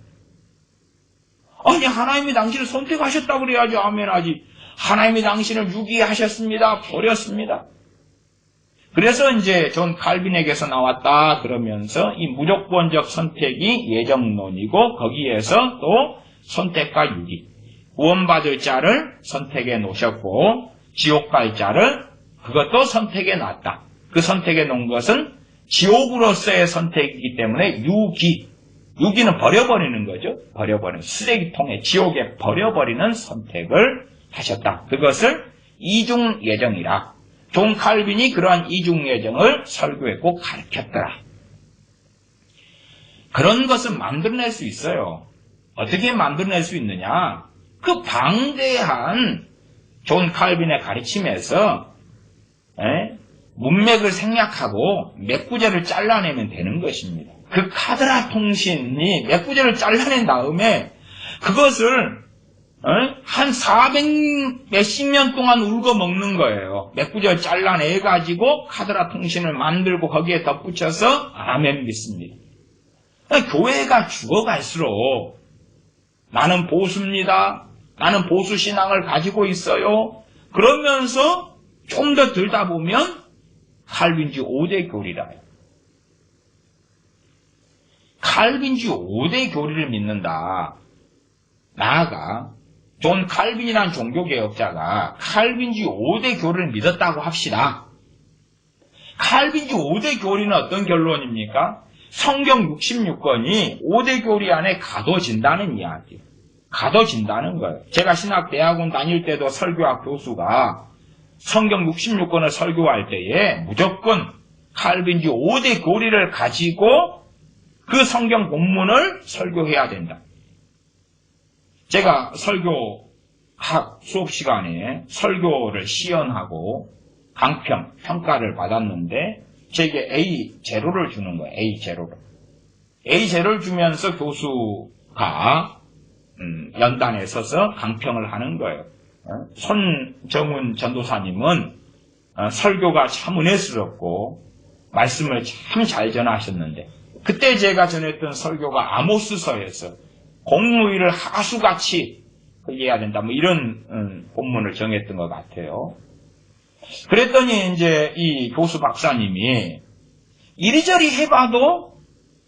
아니 하나님이 당신을 선택하셨다고 그래야지 아멘 하지. 하나님이 당신을 유기하셨습니다. 버렸습니다. 그래서 이제 존 칼빈에게서 나왔다 그러면서 이 무조건적 선택이 예정론이고 거기에서 또 선택과 유기, 구원받을 자를 선택해 놓으셨고 지옥 갈 자를 그것도 선택해 놨다. 그 선택해 놓은 것은 지옥으로서의 선택이기 때문에 유기는 버려버리는 거죠. 버려버리는 쓰레기통에 지옥에 버려버리는 선택을 하셨다. 그것을 이중 예정이라. 존 칼빈이 그러한 이중 예정을 설교했고 가르쳤더라. 그런 것은 만들어낼 수 있어요. 어떻게 만들어낼 수 있느냐? 그 방대한 존 칼빈의 가르침에서 문맥을 생략하고 몇 구절을 잘라내면 되는 것입니다. 그 카드라 통신이 몇 구절을 잘라낸 다음에 그것을 한 400 몇십 년 동안 울고 먹는 거예요. 몇 구절 잘라내가지고 카드라 통신을 만들고 거기에 덧붙여서 아멘 믿습니다. 교회가 죽어갈수록 나는 보수입니다. 나는 보수 신앙을 가지고 있어요. 그러면서 좀 더 들다 보면 칼빈주의 5대 교리라요. 칼빈주의 5대 교리를 믿는다. 나아가 존 칼빈이라는 종교개혁자가 칼빈주의 5대 교리를 믿었다고 합시다. 칼빈주의 5대 교리는 어떤 결론입니까? 성경 66권이 5대 교리 안에 가둬진다는 이야기예요. 가둬진다는 거예요. 제가 신학대학원 다닐 때도 설교학 교수가 성경 66권을 설교할 때에 무조건 칼빈주의 5대 교리를 가지고 그 성경 본문을 설교해야 된다. 제가 설교학 수업 시간에 설교를 시연하고 강평, 평가를 받았는데 제게 A0를 주는 거예요. A0를. A0를 주면서 교수가 연단에 서서 강평을 하는 거예요. 손정훈 전도사님은 설교가 참 은혜스럽고 말씀을 참 잘 전하셨는데 그때 제가 전했던 설교가 아모스서에서 공무의를 하수같이 해야 된다. 뭐 이런 본문을 정했던 것 같아요. 그랬더니 이제 이 교수 박사님이 이리저리 해봐도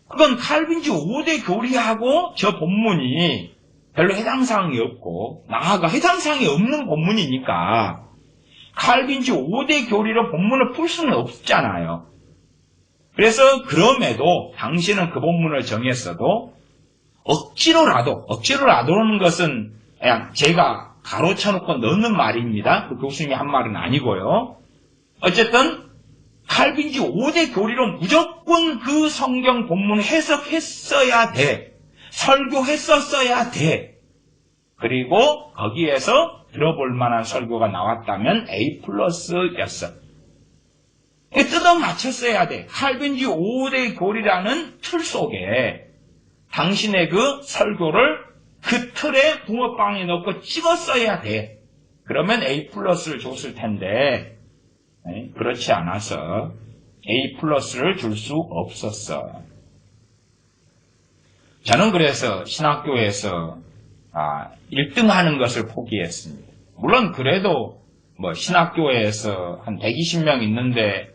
그건 칼빈주의 5대 교리하고 저 본문이 별로 해당사항이 없고 나아가 해당사항이 없는 본문이니까 칼빈주의 5대 교리로 본문을 풀 수는 없잖아요. 그래서 그럼에도 당신은 그 본문을 정했어도 억지로라도는 것은 그냥 제가 가로쳐놓고 넣는 말입니다. 그 교수님이 한 말은 아니고요. 어쨌든 칼빈주의 5대 교리로 무조건 그 성경 본문 해석했어야 돼. 설교했었어야 돼. 그리고 거기에서 들어볼 만한 설교가 나왔다면 A+였어. 뜯어 맞췄어야 돼. 칼빈주의 5대 교리라는 틀 속에 당신의 그 설교를 그 틀에 붕어빵에 넣고 찍었어야 돼. 그러면 A+를 줬을 텐데 그렇지 않아서 A+를 줄 수 없었어. 저는 그래서 신학교에서 1등 하는 것을 포기했습니다. 물론 그래도 뭐 신학교에서 한 120명 있는데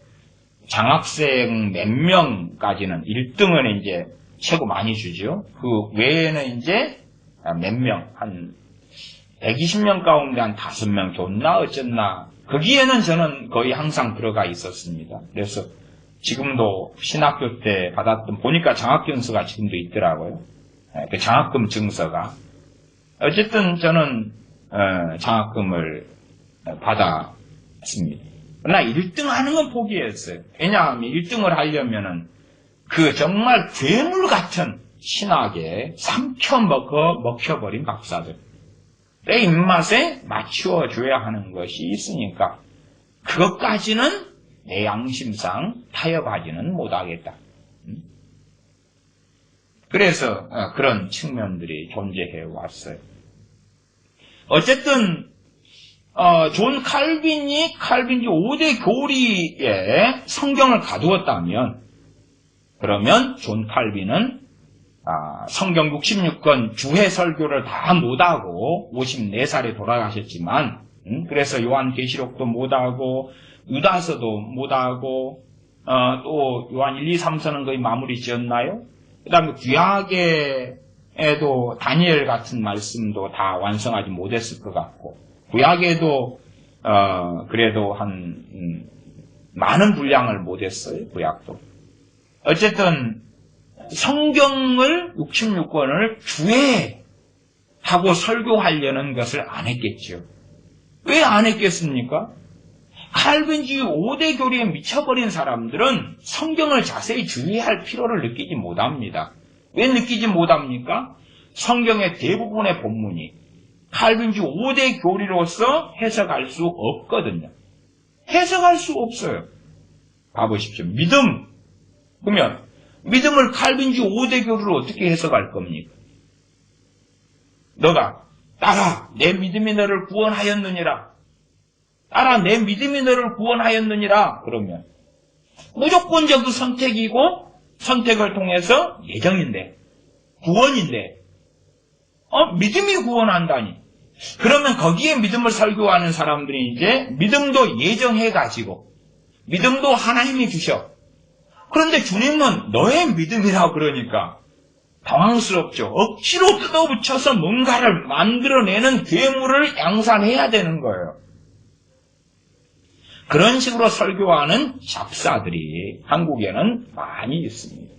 장학생 몇 명까지는 1등은 이제 최고 많이 주죠. 그 외에는 이제 몇 명, 한 120명 가운데 한 5명 줬나 어쨌나 거기에는 저는 거의 항상 들어가 있었습니다. 그래서 지금도 신학교 때 받았던 보니까 장학증서가 지금도 있더라고요. 그 장학금 증서가. 어쨌든 저는 장학금을 받았습니다. 그러나 1등 하는 건 포기했어요. 왜냐하면 1등을 하려면은 그 정말 괴물 같은 신학에 먹혀버린 박사들. 내 입맛에 맞추어줘야 하는 것이 있으니까 그것까지는 내 양심상 타협하지는 못하겠다. 그래서 그런 측면들이 존재해 왔어요. 어쨌든 존 칼빈이 칼빈주의 5대 교리에 성경을 가두었다면 그러면 존 칼빈은 성경 66권 주해 설교를 다 못하고 54살에 돌아가셨지만 그래서 요한계시록도 못하고 유다서도 못하고 또 요한 1, 2, 3서는 거의 마무리 지었나요? 그 다음에 구약의 신약에도 다니엘 같은 말씀도 다 완성하지 못했을 것 같고, 구약에도 그래도 많은 분량을 못했어요. 구약도. 어쨌든 성경을 66권을 주해하고 설교하려는 것을 안 했겠죠. 왜 안 했겠습니까? 칼빈주의 5대 교리에 미쳐버린 사람들은 성경을 자세히 주의할 필요를 느끼지 못합니다. 왜 느끼지 못합니까? 성경의 대부분의 본문이 칼빈주의 5대 교리로서 해석할 수 없거든요. 해석할 수 없어요. 봐보십시오. 믿음. 그러면 믿음을 칼빈주의 5대 교리로 어떻게 해석할 겁니까? 너가 따라 내 믿음이 너를 구원하였느니라. 따라 내 믿음이 너를 구원하였느니라. 그러면 무조건적 선택이고 선택을 통해서 예정인데 구원인데 믿음이 구원한다니. 그러면 거기에 믿음을 설교하는 사람들이 이제 믿음도 예정해가지고 믿음도 하나님이 주셔. 그런데 주님은 너의 믿음이라고 그러니까 당황스럽죠. 억지로 뜯어붙여서 뭔가를 만들어내는 괴물을 양산해야 되는 거예요. 그런 식으로 설교하는 잡사들이 한국에는 많이 있습니다.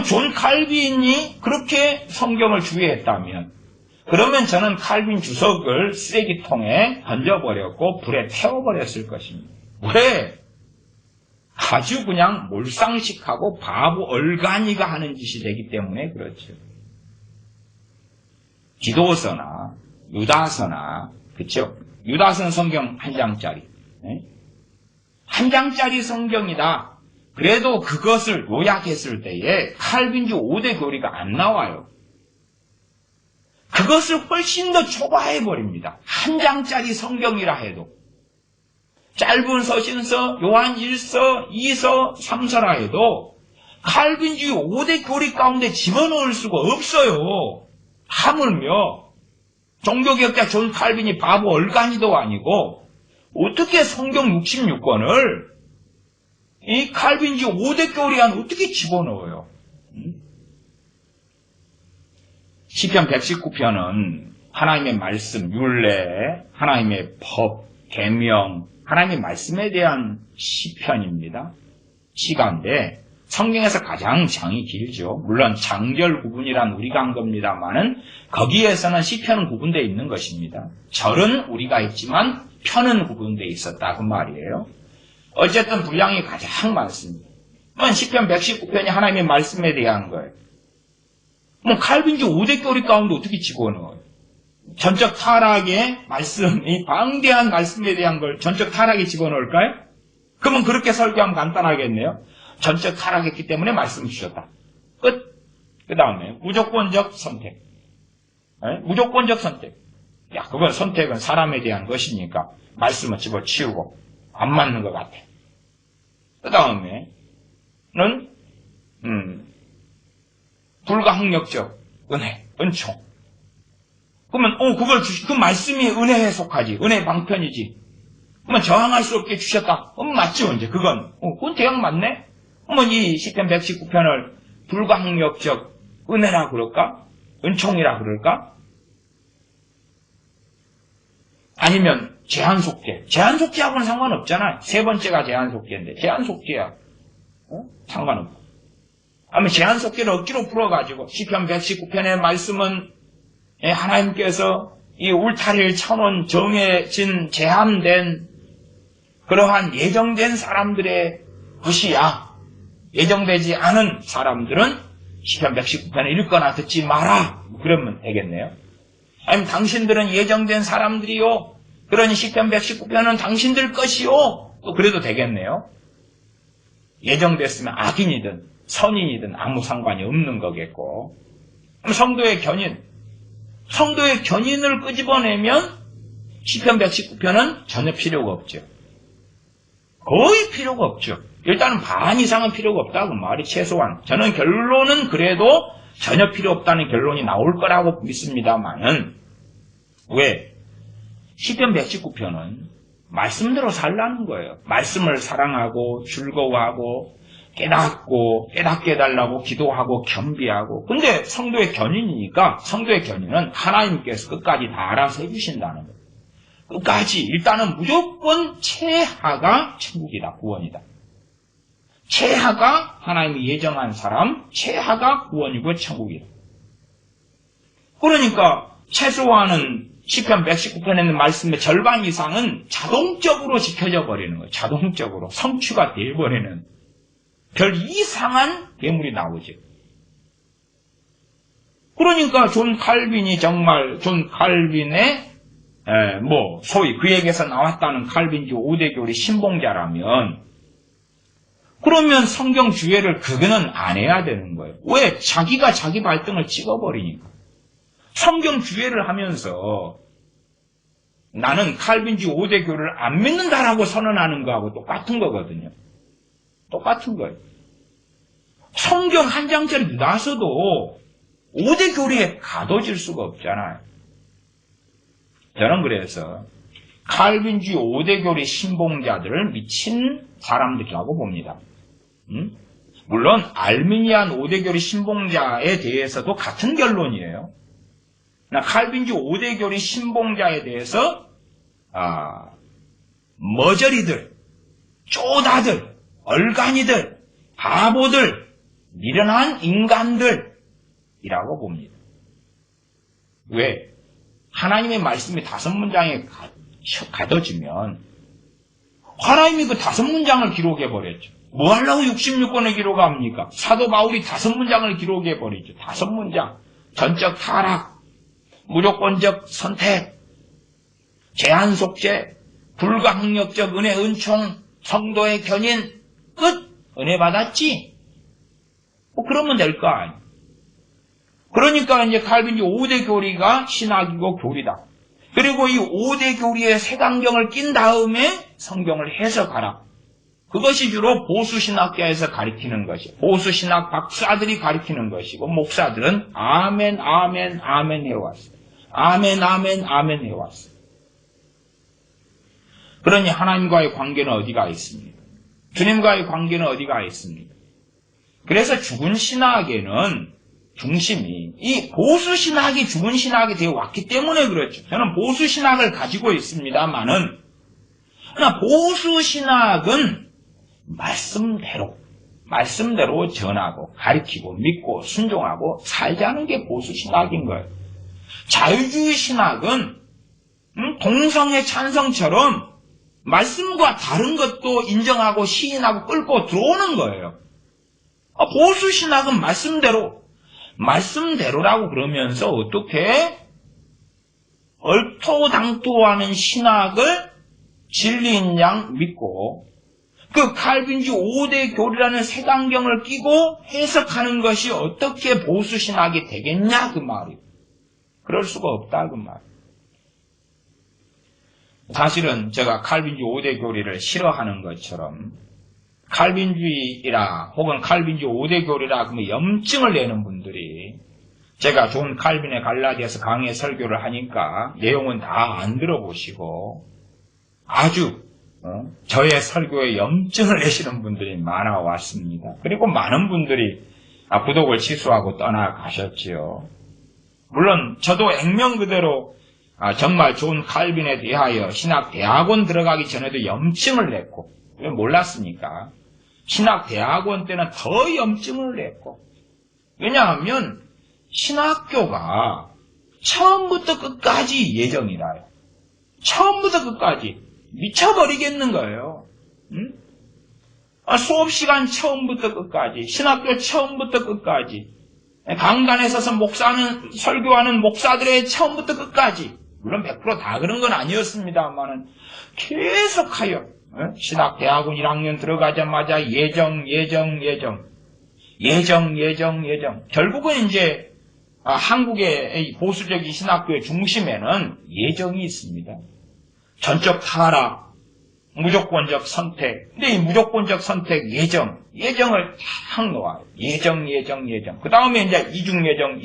존 칼빈이 그렇게 성경을 주의했다면 그러면 저는 칼빈 주석을 쓰레기통에 던져버렸고 불에 태워버렸을 것입니다. 왜? 아주 그냥 몰상식하고 바보 얼간이가 하는 짓이 되기 때문에 그렇죠. 디도서나 유다서나 그렇죠? 유다서는 성경 한 장짜리. 한 장짜리 성경이다. 그래도 그것을 요약했을 때에 칼빈주 5대 교리가 안 나와요. 그것을 훨씬 더 초과해버립니다. 한 장짜리 성경이라 해도. 짧은 서신서, 요한 1서, 2서, 3서라 해도 칼빈주의 5대 교리 가운데 집어넣을 수가 없어요. 하물며 종교개혁자 존 칼빈이 바보 얼간이도 아니고 어떻게 성경 66권을 이 칼빈주의 5대 교리 안에 어떻게 집어넣어요? 시편 119편은 하나님의 말씀, 율례, 하나님의 법, 계명, 하나님의 말씀에 대한 시편입니다. 시가인데 성경에서 가장 장이 길죠. 물론 장절 구분이란 우리가 한 겁니다만은 거기에서는 시편은 구분되어 있는 것입니다. 절은 우리가 했지만 편은 구분되어 있었다 그 말이에요. 어쨌든 분량이 가장 많습니다. 시편 119편이 하나님의 말씀에 대한 거예요. 칼빈주 5대 교리 가운데 어떻게 집어넣어요? 전적 타락의 말씀, 이 방대한 말씀에 대한 걸 전적 타락에 집어넣을까요? 그러면 그렇게 설교하면 간단하겠네요. 전적 타락했기 때문에 말씀을 주셨다. 끝. 그 다음에 무조건적 선택. 무조건적 선택. 그건 선택은 사람에 대한 것이니까 말씀을 집어치우고 안 맞는 것 같아. 그 다음에는 불가항력적 은혜, 은총. 그러면 그 말씀이 은혜에 속하지. 은혜 방편이지. 그러면 저항할 수 없게 주셨다. 맞죠 이제 그건. 그건 대학 맞네. 이 시편 119편을 불가항력적 은혜라 그럴까? 은총이라 그럴까? 아니면 제한속죄. 제한속죄하고는 상관없잖아. 세 번째가 제한속죄인데 제한속죄야. 상관없고. 아니면 제한속죄를 억지로 풀어가지고 시편 119편의 말씀은 하나님께서 이 울타리를 쳐놓은 정해진 제한된 그러한 예정된 사람들의 것이야. 예정되지 않은 사람들은 시편 119편을 읽거나 듣지 마라. 그러면 되겠네요. 아니면 당신들은 예정된 사람들이요. 그러니 시편 119편은 당신들 것이요. 또 그래도 되겠네요. 예정됐으면 악인이든 선인이든 아무 상관이 없는 거겠고. 성도의 견인을 끄집어내면 시편 119편은 전혀 필요가 없죠. 거의 필요가 없죠. 일단은 반 이상은 필요가 없다고 말이 최소한. 저는 결론은 그래도 전혀 필요 없다는 결론이 나올 거라고 믿습니다만은 왜? 시편 119편은 말씀대로 살라는 거예요. 말씀을 사랑하고 즐거워하고 깨닫게 해달라고 기도하고 겸비하고. 근데 성도의 견인이니까 성도의 견인은 하나님께서 끝까지 다 알아서 해주신다는 거예요. 끝까지 일단은 무조건 최하가 천국이다, 구원이다. 최하가 하나님이 예정한 사람, 최하가 구원이고 천국이다. 그러니까 최소한은 시편 119편에 있는 말씀의 절반 이상은 자동적으로 지켜져 버리는 거예요. 자동적으로 성취가 되어버리는 별 이상한 예물이 나오죠. 그러니까 존 칼빈이 정말 존 칼빈의 소위 그에게서 나왔다는 칼빈주 5대 교리 신봉자라면 그러면 성경 주회를 그거는 안 해야 되는 거예요. 왜? 자기가 자기 발등을 찍어버리니까. 성경 주회를 하면서 나는 칼빈주 5대 교리를 안 믿는다라고 선언하는 거하고 똑같은 거거든요. 똑같은 거예요. 성경 한 장짜리 놔서도 5대 교리에 가둬질 수가 없잖아요. 저는 그래서 칼빈주의 5대 교리 신봉자들을 미친 사람들이라고 봅니다. 물론 알미니안 5대 교리 신봉자에 대해서도 같은 결론이에요. 칼빈주 5대 교리 신봉자에 대해서 머저리들, 쪼다들, 얼간이들, 바보들, 미련한 인간들이라고 봅니다. 왜? 하나님의 말씀이 5문장에 가둬지면 하나님이 그 5문장을 기록해버렸죠. 뭐 하려고 66권을 기록합니까? 사도 바울이 5문장을 기록해버리죠. 5문장. 전적 타락, 무조건적 선택, 제한 속죄, 불가항력적 은혜 은총, 성도의 견인, 끝! 은혜 받았지? 그러면 될 거 아니에요. 그러니까 이제 칼빈주 5대 교리가 신학이고 교리다. 그리고 이 5대 교리에 색안경을 낀 다음에 성경을 해석하라. 그것이 주로 보수신학계에서 가리키는 것이, 보수신학 박사들이 가리키는 것이고, 목사들은 아멘, 아멘, 아멘 해왔어요. 아멘, 아멘, 아멘 해왔어요. 그러니 하나님과의 관계는 어디가 있습니까? 주님과의 관계는 어디가 있습니까? 그래서 죽은 신학에는 중심이 이 보수신학이 죽은 신학이 되어 왔기 때문에 그렇죠. 저는 보수신학을 가지고 있습니다만은 그러나 보수신학은 말씀대로 전하고 가르치고 믿고 순종하고 살자는 게 보수신학인 거예요. 자유주의 신학은 동성애 찬성처럼 말씀과 다른 것도 인정하고 시인하고 끌고 들어오는 거예요. 보수신학은 말씀대로라고 그러면서 어떻게 얼토당토하는 신학을 진리인 양 믿고 그 칼빈주 5대 교리라는 색안경을 끼고 해석하는 것이 어떻게 보수신학이 되겠냐 그 말이에요. 그럴 수가 없다 그 말이에요. 사실은 제가 칼빈주 5대 교리를 싫어하는 것처럼 칼빈주의라 혹은 칼빈주 5대 교리라 그러면 염증을 내는 분들이 제가 존 칼빈의 갈라디아서 강의 설교를 하니까 내용은 다 안 들어보시고 아주 저의 설교에 염증을 내시는 분들이 많아 왔습니다. 그리고 많은 분들이 구독을 취소하고 떠나가셨지요. 물론 저도 액면 그대로 정말 존 칼빈에 대하여 신학대학원 들어가기 전에도 염증을 냈고 몰랐으니까 신학대학원 때는 더 염증을 냈고 왜냐하면 신학교가 처음부터 끝까지 예정이라요. 처음부터 끝까지 미쳐버리겠는 거예요. 수업시간 처음부터 끝까지 신학교 처음부터 끝까지 강단에 서서 설교하는 목사들의 처음부터 끝까지 물론 100% 다 그런 건 아니었습니다만은 계속하여 신학대학원 1학년 들어가자마자 예정. 결국은 이제 한국의 보수적인 신학교의 중심에는 예정이 있습니다. 전적 타락, 무조건적 선택. 근데 이 무조건적 선택, 예정을 탁 놓아요. 예정. 그 다음에 이제 이중예정.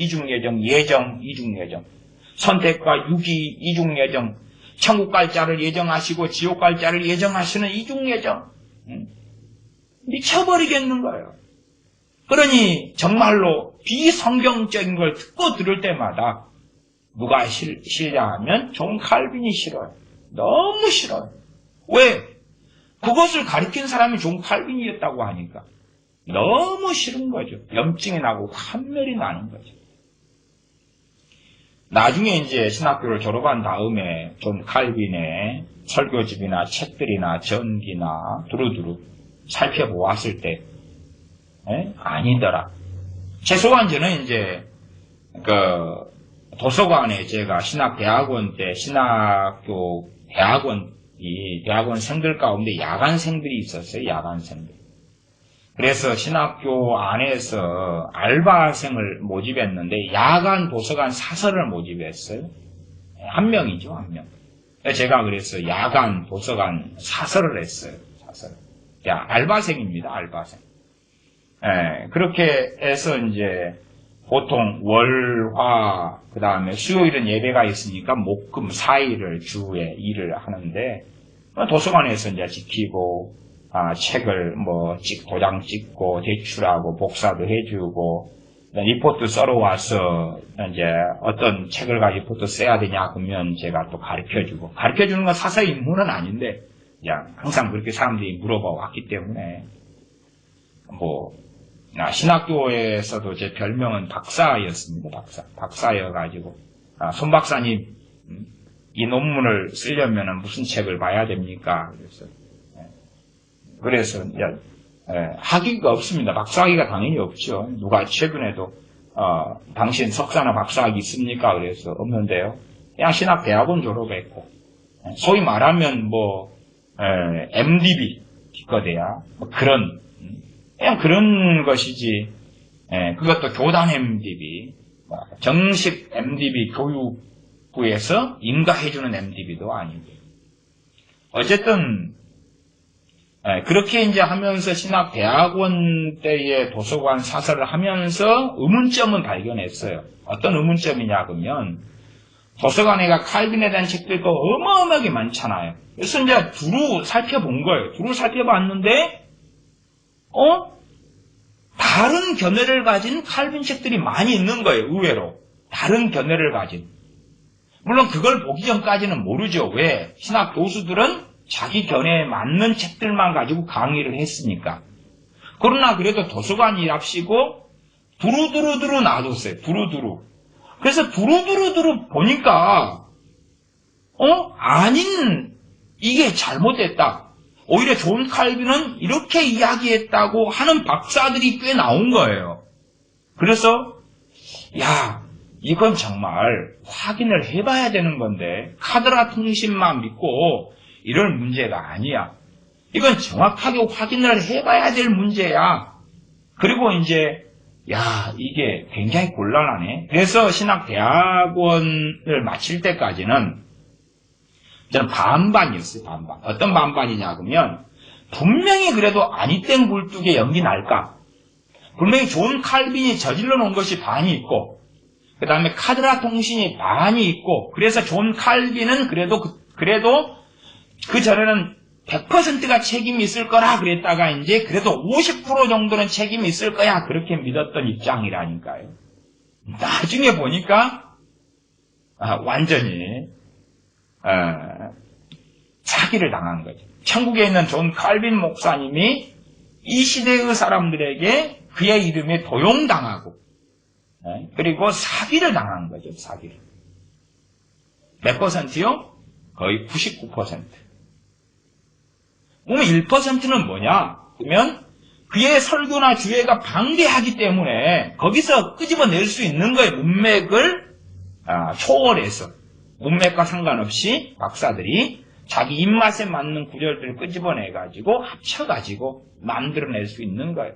선택과 유기, 이중예정. 천국 갈 자를 예정하시고 지옥 갈 자를 예정하시는 이중예정. 미쳐버리겠는 거예요. 그러니 정말로 비성경적인 걸 듣고 들을 때마다 누가 싫냐 하면 존 칼빈이 싫어요. 너무 싫어요. 왜? 그것을 가리킨 사람이 존 칼빈이었다고 하니까 너무 싫은 거죠. 염증이 나고 환멸이 나는 거죠. 나중에 이제 신학교를 졸업한 다음에 존 칼빈의 설교집이나 책들이나 전기나 두루두루 살펴보았을 때 아니더라. 최소한 저는 이제 도서관에 제가 신학대학원 때 신학교 대학원생들 가운데 야간생들이 있었어요. 야간생들. 그래서 신학교 안에서 알바생을 모집했는데 야간 도서관 사설을 모집했어요. 한 명이죠, 한 명. 제가 그래서 야간 도서관 사설을 했어요. 사설. 알바생입니다, 알바생. 그렇게 해서 이제 보통 월, 화, 그 다음에 수요일은 예배가 있으니까 목, 금, 4일을 주에 일을 하는데 도서관에서 이제 지키고 책을 도장 찍고 제출하고 복사도 해주고 리포트 써러 와서 이제 어떤 책을 가지고 리포트 써야 되냐 그러면 제가 또 가르쳐주고 가르쳐주는 건 사서 임무는 아닌데 그냥 항상 그렇게 사람들이 물어봐 왔기 때문에 신학교에서도 제 별명은 박사였습니다. 박사여가지고 손 박사님 이 논문을 쓰려면 무슨 책을 봐야 됩니까? 그래서 학위가 없습니다. 박사학위가 당연히 없죠. 누가 최근에도 당신 석사나 박사학위 있습니까? 그래서 없는데요. 그냥 신학대학원 졸업했고 소위 말하면 MDB 기껏해야 그냥 그런 것이지. 그것도 교단 MDB 정식 MDB 교육부에서 인가해주는 MDB도 아니고 어쨌든 그렇게 이제 하면서 신학대학원 때의 도서관 사설을 하면서 의문점은 발견했어요. 어떤 의문점이냐 그러면 도서관에가 칼빈에 대한 책들도 어마어마하게 많잖아요. 그래서 이제 두루 살펴본 거예요. 두루 살펴봤는데 다른 견해를 가진 칼빈 책들이 많이 있는 거예요. 의외로. 다른 견해를 가진. 물론 그걸 보기 전까지는 모르죠. 왜? 신학 교수들은 자기 견해에 맞는 책들만 가지고 강의를 했으니까. 그러나 그래도 도서관이랍시고 두루두루 놔뒀어요. 두루두루. 그래서 두루두루 보니까 아닌 이게 잘못됐다. 오히려 존 칼빈은 이렇게 이야기했다고 하는 박사들이 꽤 나온 거예요. 그래서 이건 정말 확인을 해봐야 되는 건데 카드라 통신만 믿고 이럴 문제가 아니야. 이건 정확하게 확인을 해봐야 될 문제야. 그리고 이제 이게 굉장히 곤란하네. 그래서 신학대학원을 마칠 때까지는 저는 반반이었어요. 반반. 어떤 반반이냐 그러면 분명히 그래도 아니땡 굴뚝에 연기 날까. 분명히 존 칼빈이 저질러 놓은 것이 반이 있고 그 다음에 카드라 통신이 반이 있고 그래서 존 칼빈은 그래도 그 전에는 100%가 책임이 있을 거라 그랬다가 이제 그래도 50% 정도는 책임이 있을 거야 그렇게 믿었던 입장이라니까요. 나중에 보니까 완전히 사기를 당한 거죠. 천국에 있는 존 칼빈 목사님이 이 시대의 사람들에게 그의 이름에 도용당하고 그리고 사기를 당한 거죠. 사기를. 몇 %요? 거의 99%. 그러면 1%는 뭐냐? 그러면 그의 설교나 주회가 방대하기 때문에 거기서 끄집어낼 수 있는 거예요. 문맥을 초월해서. 문맥과 상관없이 박사들이 자기 입맛에 맞는 구절들을 끄집어내가지고 합쳐가지고 만들어낼 수 있는 거예요.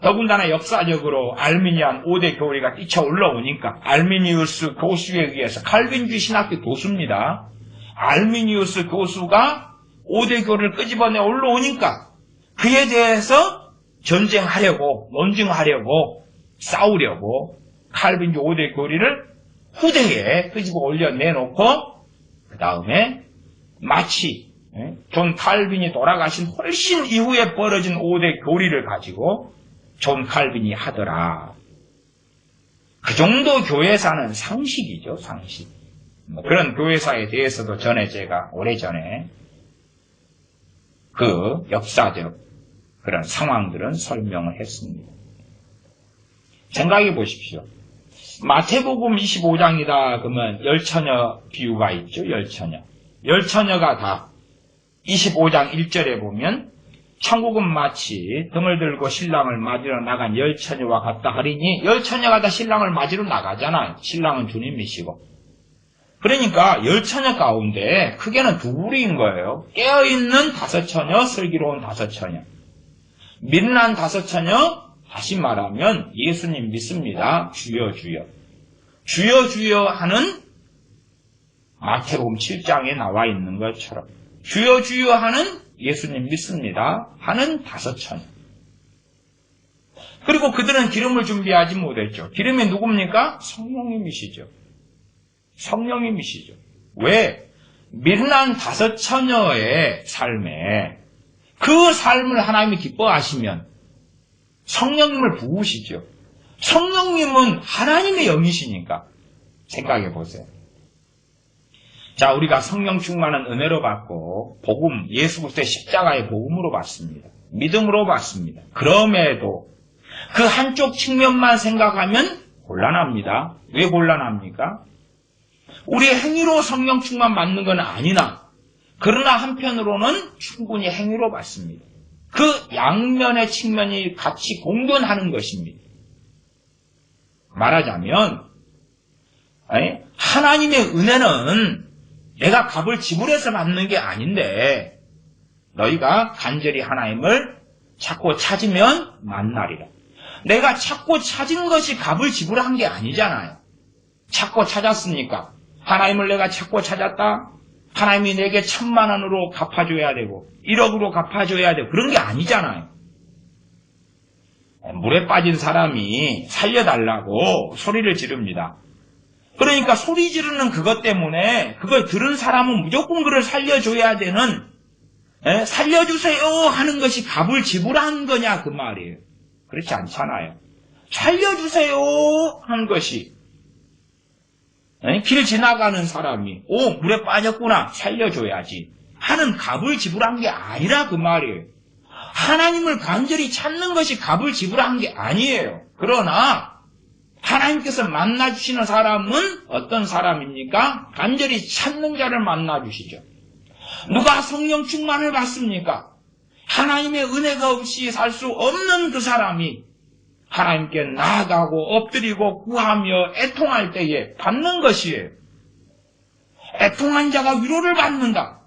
더군다나 역사적으로 알미니안 5대 교리가 뛰쳐 올라오니까 알미니우스 교수에 의해서 칼빈주의 신학교 교수입니다. 알미니우스 교수가 5대 교리를 끄집어내 올라오니까 그에 대해서 전쟁하려고 논증하려고 싸우려고 칼빈주 5대 교리를 후대에 끄집어 올려내놓고 그 다음에 마치 존 칼빈이 돌아가신 훨씬 이후에 벌어진 5대 교리를 가지고 존 칼빈이 하더라. 그 정도 교회사는 상식이죠, 상식. 그런 교회사에 대해서도 전에 제가 오래전에 그 역사적 그런 상황들은 설명을 했습니다. 생각해 보십시오. 마태복음 25장이다 그러면 열처녀 비유가 있죠. 열처녀가 다 25장 1절에 보면 천국은 마치 등을 들고 신랑을 맞으러 나간 열처녀와 같다 하리니 열처녀가 다 신랑을 맞으러 나가잖아요. 신랑은 주님이시고. 그러니까 열처녀 가운데 크게는 두 부류인 거예요. 깨어있는 5처녀, 슬기로운 5처녀. 미련한 5처녀, 다시 말하면 예수님 믿습니다. 주여 주여. 주여 주여 하는 마태복음 7장에 나와 있는 것처럼 주여 주여 하는 예수님 믿습니다. 하는 5처녀. 그리고 그들은 기름을 준비하지 못했죠. 기름이 누굽니까? 성령님이시죠. 성령님이시죠. 왜? 미련한 5처녀의 삶에 그 삶을 하나님이 기뻐하시면 성령님을 부으시죠. 성령님은 하나님의 영이시니까 생각해 보세요. 자, 우리가 성령 충만한 은혜로 받고 복음, 예수 그리스도의 십자가의 복음으로 받습니다. 믿음으로 받습니다. 그럼에도 그 한쪽 측면만 생각하면 곤란합니다. 왜 곤란합니까? 우리의 행위로 성령 충만 받는 건 아니나 그러나 한편으로는 충분히 행위로 받습니다. 그 양면의 측면이 같이 공존하는 것입니다. 말하자면 하나님의 은혜는 내가 값을 지불해서 받는 게 아닌데 너희가 간절히 하나님을 찾고 찾으면 만나리라. 내가 찾고 찾은 것이 값을 지불한 게 아니잖아요. 찾고 찾았으니까 하나님을 내가 찾고 찾았다. 하나님이 내게 1,000만 원으로 갚아줘야 되고 1억으로 갚아줘야 되고 그런 게 아니잖아요. 물에 빠진 사람이 살려달라고 소리를 지릅니다. 그러니까 소리 지르는 그것 때문에 그걸 들은 사람은 무조건 그를 살려줘야 되는 살려주세요 하는 것이 값을 지불한 거냐 그 말이에요. 그렇지 않잖아요. 살려주세요 하는 것이 길 지나가는 사람이 물에 빠졌구나 살려줘야지 하는 값을 지불한 게 아니라 그 말이에요. 하나님을 간절히 찾는 것이 값을 지불한 게 아니에요. 그러나 하나님께서 만나주시는 사람은 어떤 사람입니까? 간절히 찾는 자를 만나주시죠. 누가 성령 충만을 받습니까? 하나님의 은혜가 없이 살 수 없는 그 사람이 하나님께 나아가고 엎드리고 구하며 애통할 때에 받는 것이에요. 애통한 자가 위로를 받는다.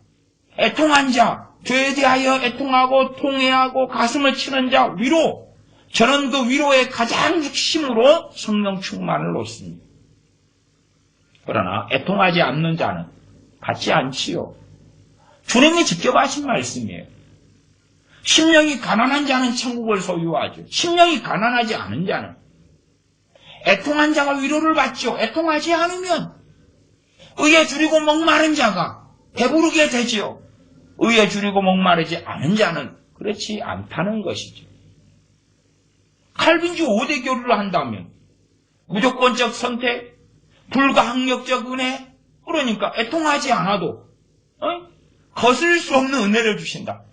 애통한 자, 죄에 대하여 애통하고 통회하고 가슴을 치는 자 위로. 저는 그 위로의 가장 핵심으로 성령 충만을 놓습니다. 그러나 애통하지 않는 자는 받지 않지요. 주님이 직접 하신 말씀이에요. 심령이 가난한 자는 천국을 소유하죠. 심령이 가난하지 않은 자는 애통한 자가 위로를 받죠. 애통하지 않으면 의에 줄이고 목마른 자가 배부르게 되지요. 의에 줄이고 목마르지 않은 자는 그렇지 않다는 것이죠. 칼빈주 5대 교류를 한다면 무조건적 선택, 불가항력적 은혜, 그러니까 애통하지 않아도 거슬 수 없는 은혜를 주신다.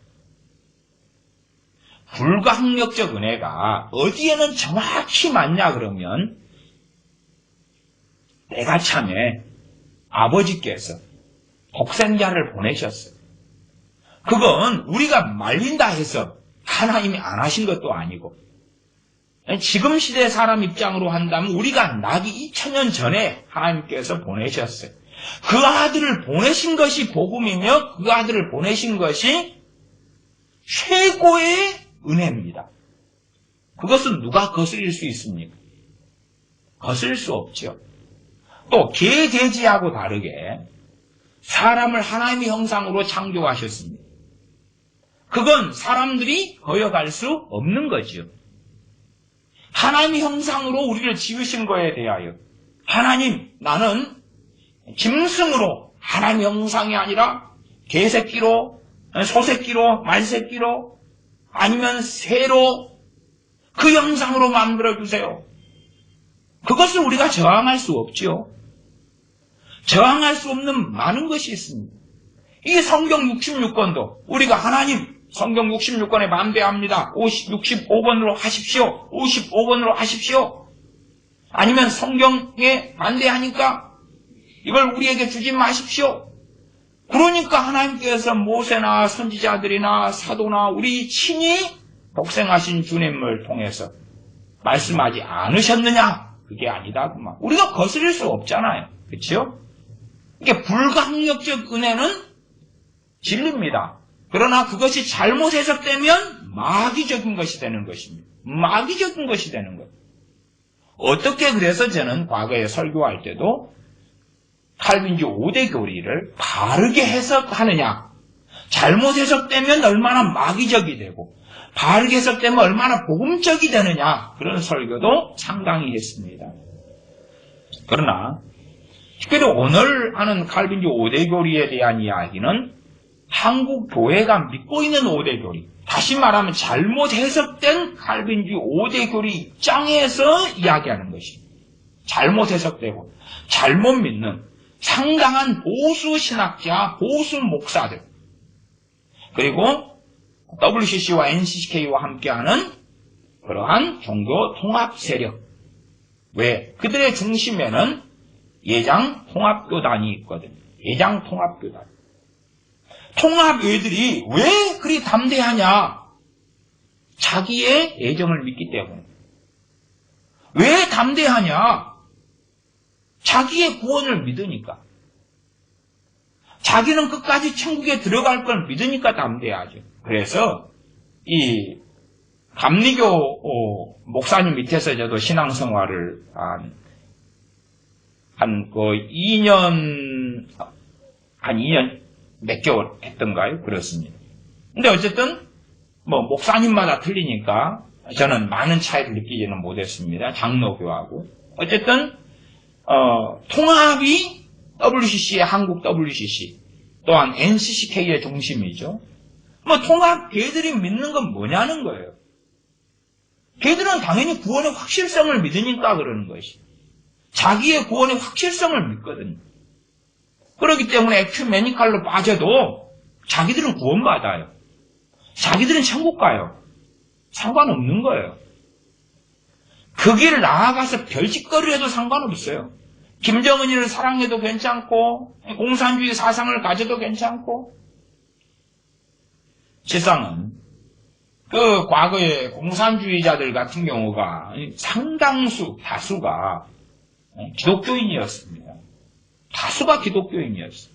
불가항력적 은혜가 어디에는 정확히 맞냐 그러면 때가 참에 아버지께서 독생자를 보내셨어요. 그건 우리가 말린다 해서 하나님이 안 하신 것도 아니고 지금 시대 사람 입장으로 한다면 우리가 나기 2000년 전에 하나님께서 보내셨어요. 그 아들을 보내신 것이 복음이며 그 아들을 보내신 것이 최고의 은혜입니다. 그것은 누가 거스릴 수 있습니까? 거스릴 수 없죠. 또 개, 돼지하고 다르게 사람을 하나님의 형상으로 창조하셨습니다. 그건 사람들이 거역할 수 없는 거죠. 하나님의 형상으로 우리를 지으신 거에 대하여 하나님, 나는 짐승으로 하나님의 형상이 아니라 개새끼로 소새끼로, 말새끼로, 아니면 새로 그 형상으로 만들어주세요. 그것을 우리가 저항할 수 없지요. 저항할 수 없는 많은 것이 있습니다. 이 성경 66권도 우리가 하나님 성경 66권에 반대합니다. 65권으로 하십시오. 55권으로 하십시오. 아니면 성경에 반대하니까 이걸 우리에게 주지 마십시오. 그러니까 하나님께서 모세나 선지자들이나 사도나 우리 친히 독생하신 주님을 통해서 말씀하지 않으셨느냐? 그게 아니다. 그만. 우리가 거스릴 수 없잖아요. 그렇죠? 이게 불가항력적 은혜는 진리입니다. 그러나 그것이 잘못 해석되면 마귀적인 것이 되는 것입니다. 마귀적인 것이 되는 거예요. 어떻게 그래서 저는 과거에 설교할 때도 칼빈주 5대 교리를 바르게 해석하느냐. 잘못 해석되면 얼마나 마귀적이 되고 바르게 해석되면 얼마나 복음적이 되느냐. 그런 설교도 상당히 했습니다. 그러나 특별히 오늘 하는 칼빈주 5대 교리에 대한 이야기는 한국 교회가 믿고 있는 5대 교리, 다시 말하면 잘못 해석된 칼빈주 5대 교리 입장에서 이야기하는 것입니다. 잘못 해석되고 잘못 믿는 상당한 보수 신학자, 보수 목사들, 그리고 WCC와 NCCK와 함께하는 그러한 종교 통합 세력. 왜? 그들의 중심에는 예장 통합교단이 있거든요. 예장 통합교단. 통합교회들이 왜 그리 담대하냐? 자기의 예정을 믿기 때문에. 왜 담대하냐? 자기의 구원을 믿으니까. 자기는 끝까지 천국에 들어갈 걸 믿으니까 담대하죠. 그래서 이 감리교 목사님 밑에서 저도 신앙생활을 한 2년 몇 개월 했던가요? 그렇습니다. 근데 어쨌든 목사님마다 틀리니까 저는 많은 차이를 느끼지는 못했습니다. 장로교하고. 어쨌든 통합이 WCC의 한국 WCC 또한 NCCK의 중심이죠. 통합 걔들이 믿는 건 뭐냐는 거예요. 걔들은 당연히 구원의 확실성을 믿으니까 그러는 것이. 자기의 구원의 확실성을 믿거든요. 그렇기 때문에 에큐메니칼로 빠져도 자기들은 구원받아요. 자기들은 천국 가요. 상관없는 거예요. 그 길을 나아가서 별짓거리를 해도 상관없어요. 김정은이를 사랑해도 괜찮고 공산주의 사상을 가져도 괜찮고. 세상은 그 과거의 공산주의자들 같은 경우가 상당수, 다수가 기독교인이었습니다. 다수가 기독교인이었어요.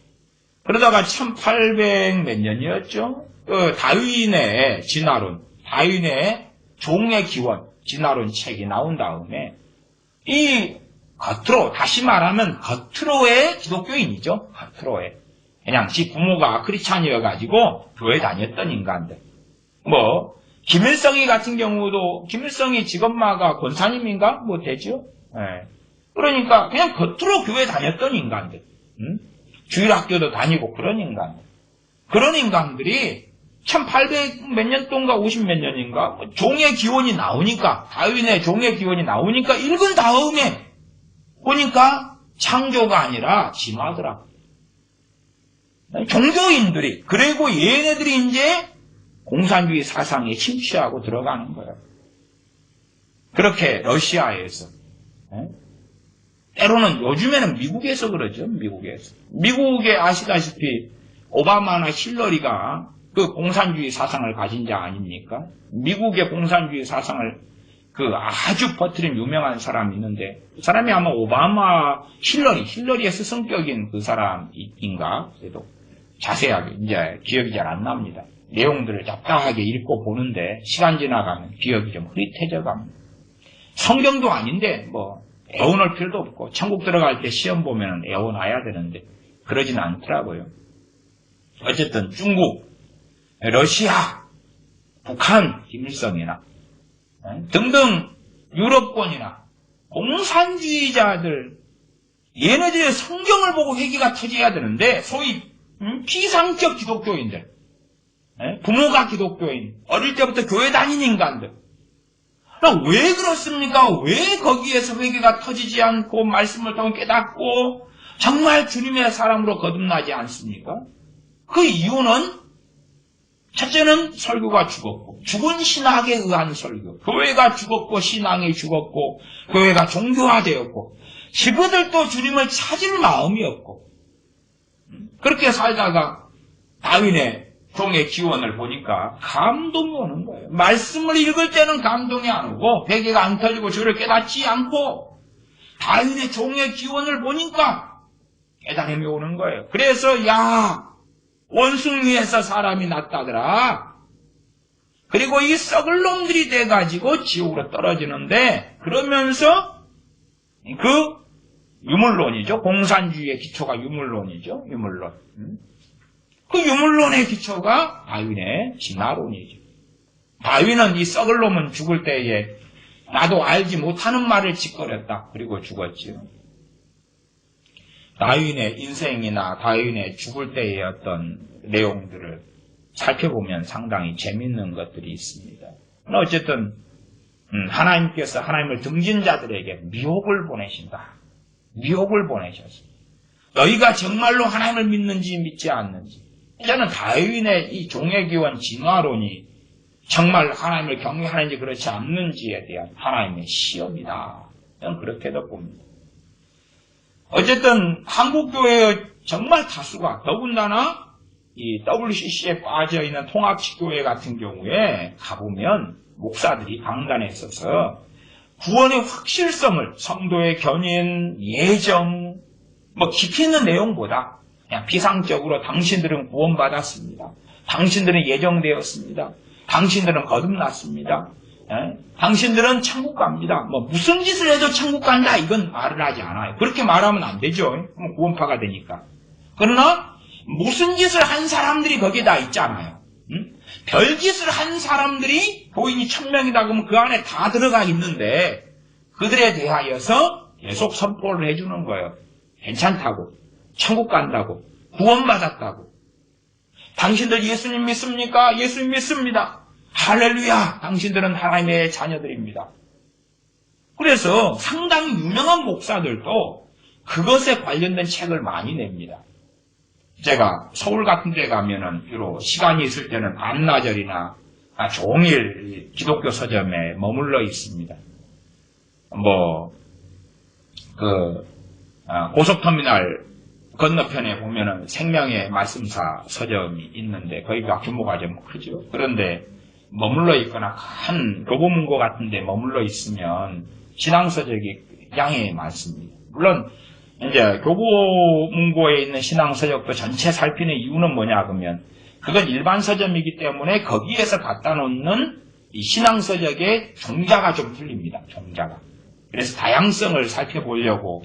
그러다가 1800 몇 년이었죠? 그 다윈의 진화론, 다윈의 종의 기원, 진화론 책이 나온 다음에 이 겉으로, 다시 말하면 겉으로의 기독교인이죠. 겉으로의. 그냥 지 부모가 크리스찬이어가지고 교회 다녔던 인간들. 김일성이 같은 경우도, 김일성이 직엄마가 권사님인가? 되죠? 네. 그러니까 그냥 겉으로 교회 다녔던 인간들. 주일학교도 다니고 그런 인간들. 그런 인간들이 1800 몇 년도인가 50 몇 년인가 종의 기원이 나오니까, 다윈의 종의 기원이 나오니까 읽은 다음에 보니까 창조가 아니라 진화더라. 종교인들이, 그리고 얘네들이 이제 공산주의 사상에 침투하고 들어가는 거예요. 그렇게 러시아에서, 때로는 요즘에는 미국에서 그러죠. 미국에서. 미국에 아시다시피 오바마나 힐러리가 그 공산주의 사상을 가진 자 아닙니까? 미국의 공산주의 사상을 아주 퍼뜨린 유명한 사람이 있는데, 그 사람이 아마 오바마, 힐러리의 스승격인 그 사람인가? 그래도 자세하게 이제 기억이 잘 안 납니다. 내용들을 잡다하게 읽고 보는데 시간 지나가면 기억이 좀 흐릿해져 갑니다. 성경도 아닌데 애원할 필요도 없고 천국 들어갈 때 시험 보면은 애원해야 되는데 그러진 않더라고요. 어쨌든 중국, 러시아, 북한, 김일성이나 등등 유럽권이나 공산주의자들, 얘네들의 성경을 보고 회개가 터져야 되는데 소위 피상적 기독교인들, 부모가 기독교인, 어릴 때부터 교회 다닌 인간들. 왜 그렇습니까? 왜 거기에서 회개가 터지지 않고 말씀을 통해 깨닫고 정말 주님의 사람으로 거듭나지 않습니까? 그 이유는 첫째는 설교가 죽었고, 죽은 신학에 의한 설교. 교회가 죽었고, 신앙이 죽었고, 교회가 종교화되었고, 지그들도 주님을 찾을 마음이 없고, 그렇게 살다가 다윈의 종의 기원을 보니까 감동이 오는 거예요. 말씀을 읽을 때는 감동이 안 오고, 회개가 안 터지고 주를 깨닫지 않고, 다윈의 종의 기원을 보니까 깨달음이 오는 거예요. 그래서 원숭이에서 사람이 났다더라. 그리고 이 썩을 놈들이 돼가지고 지옥으로 떨어지는데, 그러면서 그 유물론이죠. 공산주의의 기초가 유물론이죠. 유물론. 그 유물론의 기초가 다윈의 진화론이죠. 다윈은 이 썩을 놈은 죽을 때에 나도 알지 못하는 말을 짓거렸다. 그리고 죽었지요. 다윈의 인생이나 다윈의 죽을 때의 어떤 내용들을 살펴보면 상당히 재밌는 것들이 있습니다. 어쨌든 하나님께서 하나님을 등진 자들에게 미혹을 보내신다. 미혹을 보내셨습니다. 너희가 정말로 하나님을 믿는지 믿지 않는지. 저는 다윈의 이 종의 기원 진화론이 정말 하나님을 경외하는지 그렇지 않는지에 대한 하나님의 시험이다. 저는 그렇게도 봅니다. 어쨌든 한국교회의 정말 다수가 더군다나 이 WCC에 빠져있는 통합치교회 같은 경우에 가보면 목사들이 강단에 서서 구원의 확실성을 성도의 견인, 예정, 깊이 있는 내용보다 그냥 비상적으로 당신들은 구원받았습니다. 당신들은 예정되었습니다. 당신들은 거듭났습니다. 당신들은 천국 갑니다. 무슨 짓을 해도 천국 간다 이건 말을 하지 않아요. 그렇게 말하면 안 되죠. 구원파가 되니까. 그러나 무슨 짓을 한 사람들이 거기에 다 있잖아요. 별짓을 한 사람들이 교인이 1000명이다 그러면 그 안에 다 들어가 있는데 그들에 대하여서 계속 선포를 해주는 거예요. 괜찮다고, 천국 간다고, 구원받았다고. 당신들 예수님 믿습니까? 예수님 믿습니다. 할렐루야! 당신들은 하나님의 자녀들입니다. 그래서 상당히 유명한 목사들도 그것에 관련된 책을 많이 냅니다. 제가 서울 같은 데 가면은 주로 시간이 있을 때는 반나절이나 종일 기독교 서점에 머물러 있습니다. 고속터미널 건너편에 보면은 생명의 말씀사 서점이 있는데 거기가 규모가 좀 크죠. 그런데 머물러 있거나 큰 교보문고 같은 데 머물러 있으면 신앙서적이 양이 많습니다. 물론 이제 교보문고에 있는 신앙서적도 전체 살피는 이유는 뭐냐 그러면 그건 일반 서점이기 때문에 거기에서 갖다 놓는 이 신앙서적의 종자가 좀 틀립니다. 종자가. 그래서 다양성을 살펴보려고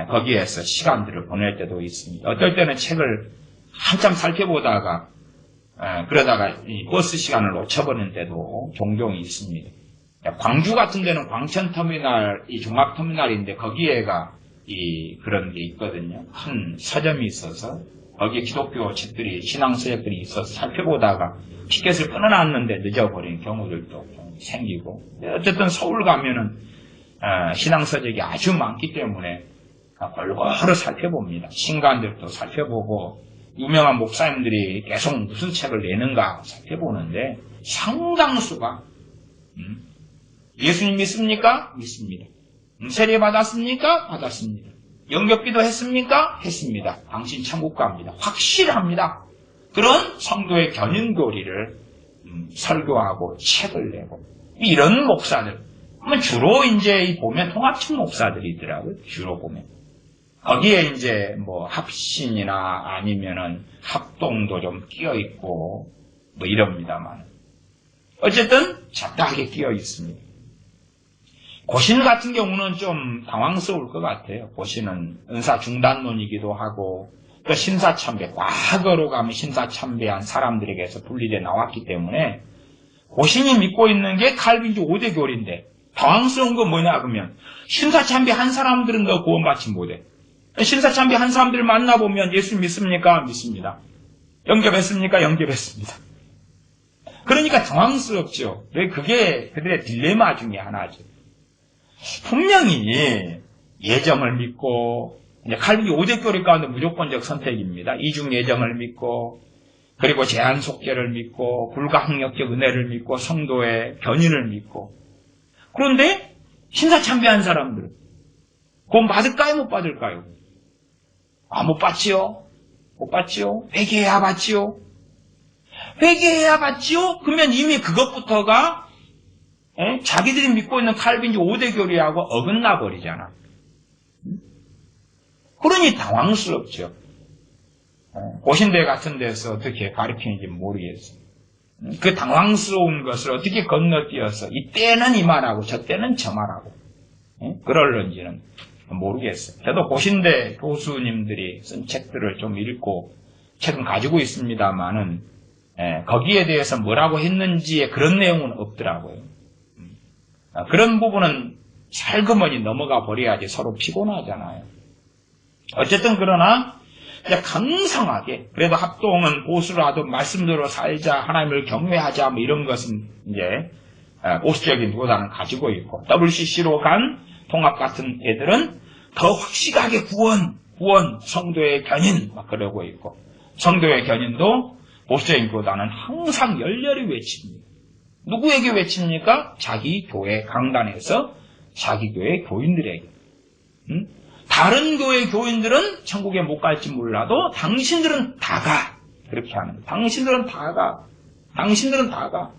거기에서 시간들을 보낼 때도 있습니다. 어떨 때는 책을 한참 살펴보다가 그러다가 이 버스 시간을 놓쳐버리는 때도 종종 있습니다. 광주 같은 데는 광천터미널, 이 종합터미널인데 거기에가 그런 게 있거든요. 큰 서점이 있어서 거기에 기독교 책들이, 신앙서적들이 있어서 살펴보다가 티켓을 끊어놨는데 늦어버린 경우들도 생기고. 어쨌든 서울 가면은 신앙서적이 아주 많기 때문에 골고루 살펴봅니다. 신간들도 살펴보고 유명한 목사님들이 계속 무슨 책을 내는가 살펴보는데 상당수가 예수님 믿습니까? 믿습니다. 세례 받았습니까? 받았습니다. 영접기도 했습니까? 했습니다. 당신 천국 갑니다. 확실합니다. 그런 성도의 견인교리를 설교하고 책을 내고 이런 목사들 주로 이제 보면 통합청 목사들이더라고요. 주로 보면 거기에 이제 합신이나 아니면은 합동도 좀 끼어 있고 이럽니다만 어쨌든 잡다하게 끼어 있습니다. 고신 같은 경우는 좀 당황스러울 것 같아요. 고신은 은사 중단론이기도 하고 또 신사참배, 과거로 가면 신사참배한 사람들에게서 분리돼 나왔기 때문에 고신이 믿고 있는 게 칼빈주 5대 교리인데 당황스러운 건 뭐냐 그러면 신사참배 한 사람들은 더 구원받지 못해. 신사참배 한 사람들을 만나보면 예수 믿습니까? 믿습니다. 영접했습니까? 영접했습니다. 그러니까 당황스럽죠. 왜 그게 그들의 딜레마 중에 하나죠. 분명히 예정을 믿고, 이제 칼빈이 5대 교리 가운데 무조건적 선택입니다. 이중 예정을 믿고, 그리고 제한 속죄를 믿고, 불가항력적 은혜를 믿고, 성도의 견인을 믿고. 그런데 신사참배한 사람들, 구원 받을까요? 못 받을까요? 못 받지요. 못 받지요. 회개해야 받지요. 회개해야 받지요? 그러면 이미 그것부터가 자기들이 믿고 있는 칼빈주 5대 교리하고 어긋나 버리잖아. 그러니 당황스럽죠. 고신대 같은 데서 어떻게 가르치는지 모르겠어요. 그 당황스러운 것을 어떻게 건너뛰어서 이때는 이 말하고 저때는 저 말하고 그럴런지는 모르겠어요. 저도 고신대 교수님들이 쓴 책들을 좀 읽고 책은 가지고 있습니다만은 거기에 대해서 뭐라고 했는지에 그런 내용은 없더라고요. 그런 부분은 살그머니 넘어가 버려야지 서로 피곤하잖아요. 어쨌든 그러나 강성하게 그래도 합동은 보수를 하든 말씀대로 살자, 하나님을 경외하자 뭐 이런 것은 이제 보수적인 도단을 가지고 있고 WCC로 간 통합 같은 애들은 더 확실하게 구원, 성도의 견인 막 그러고 있고 성도의 견인도 보수적인 교단은 항상 열렬히 외칩니다. 누구에게 외칩니까? 자기 교회 강단에서 자기 교회 교인들에게. 다른 교회 교인들은 천국에 못 갈지 몰라도 당신들은 다 가. 그렇게 하는. 당신들은 다 가. 당신들은 다 가.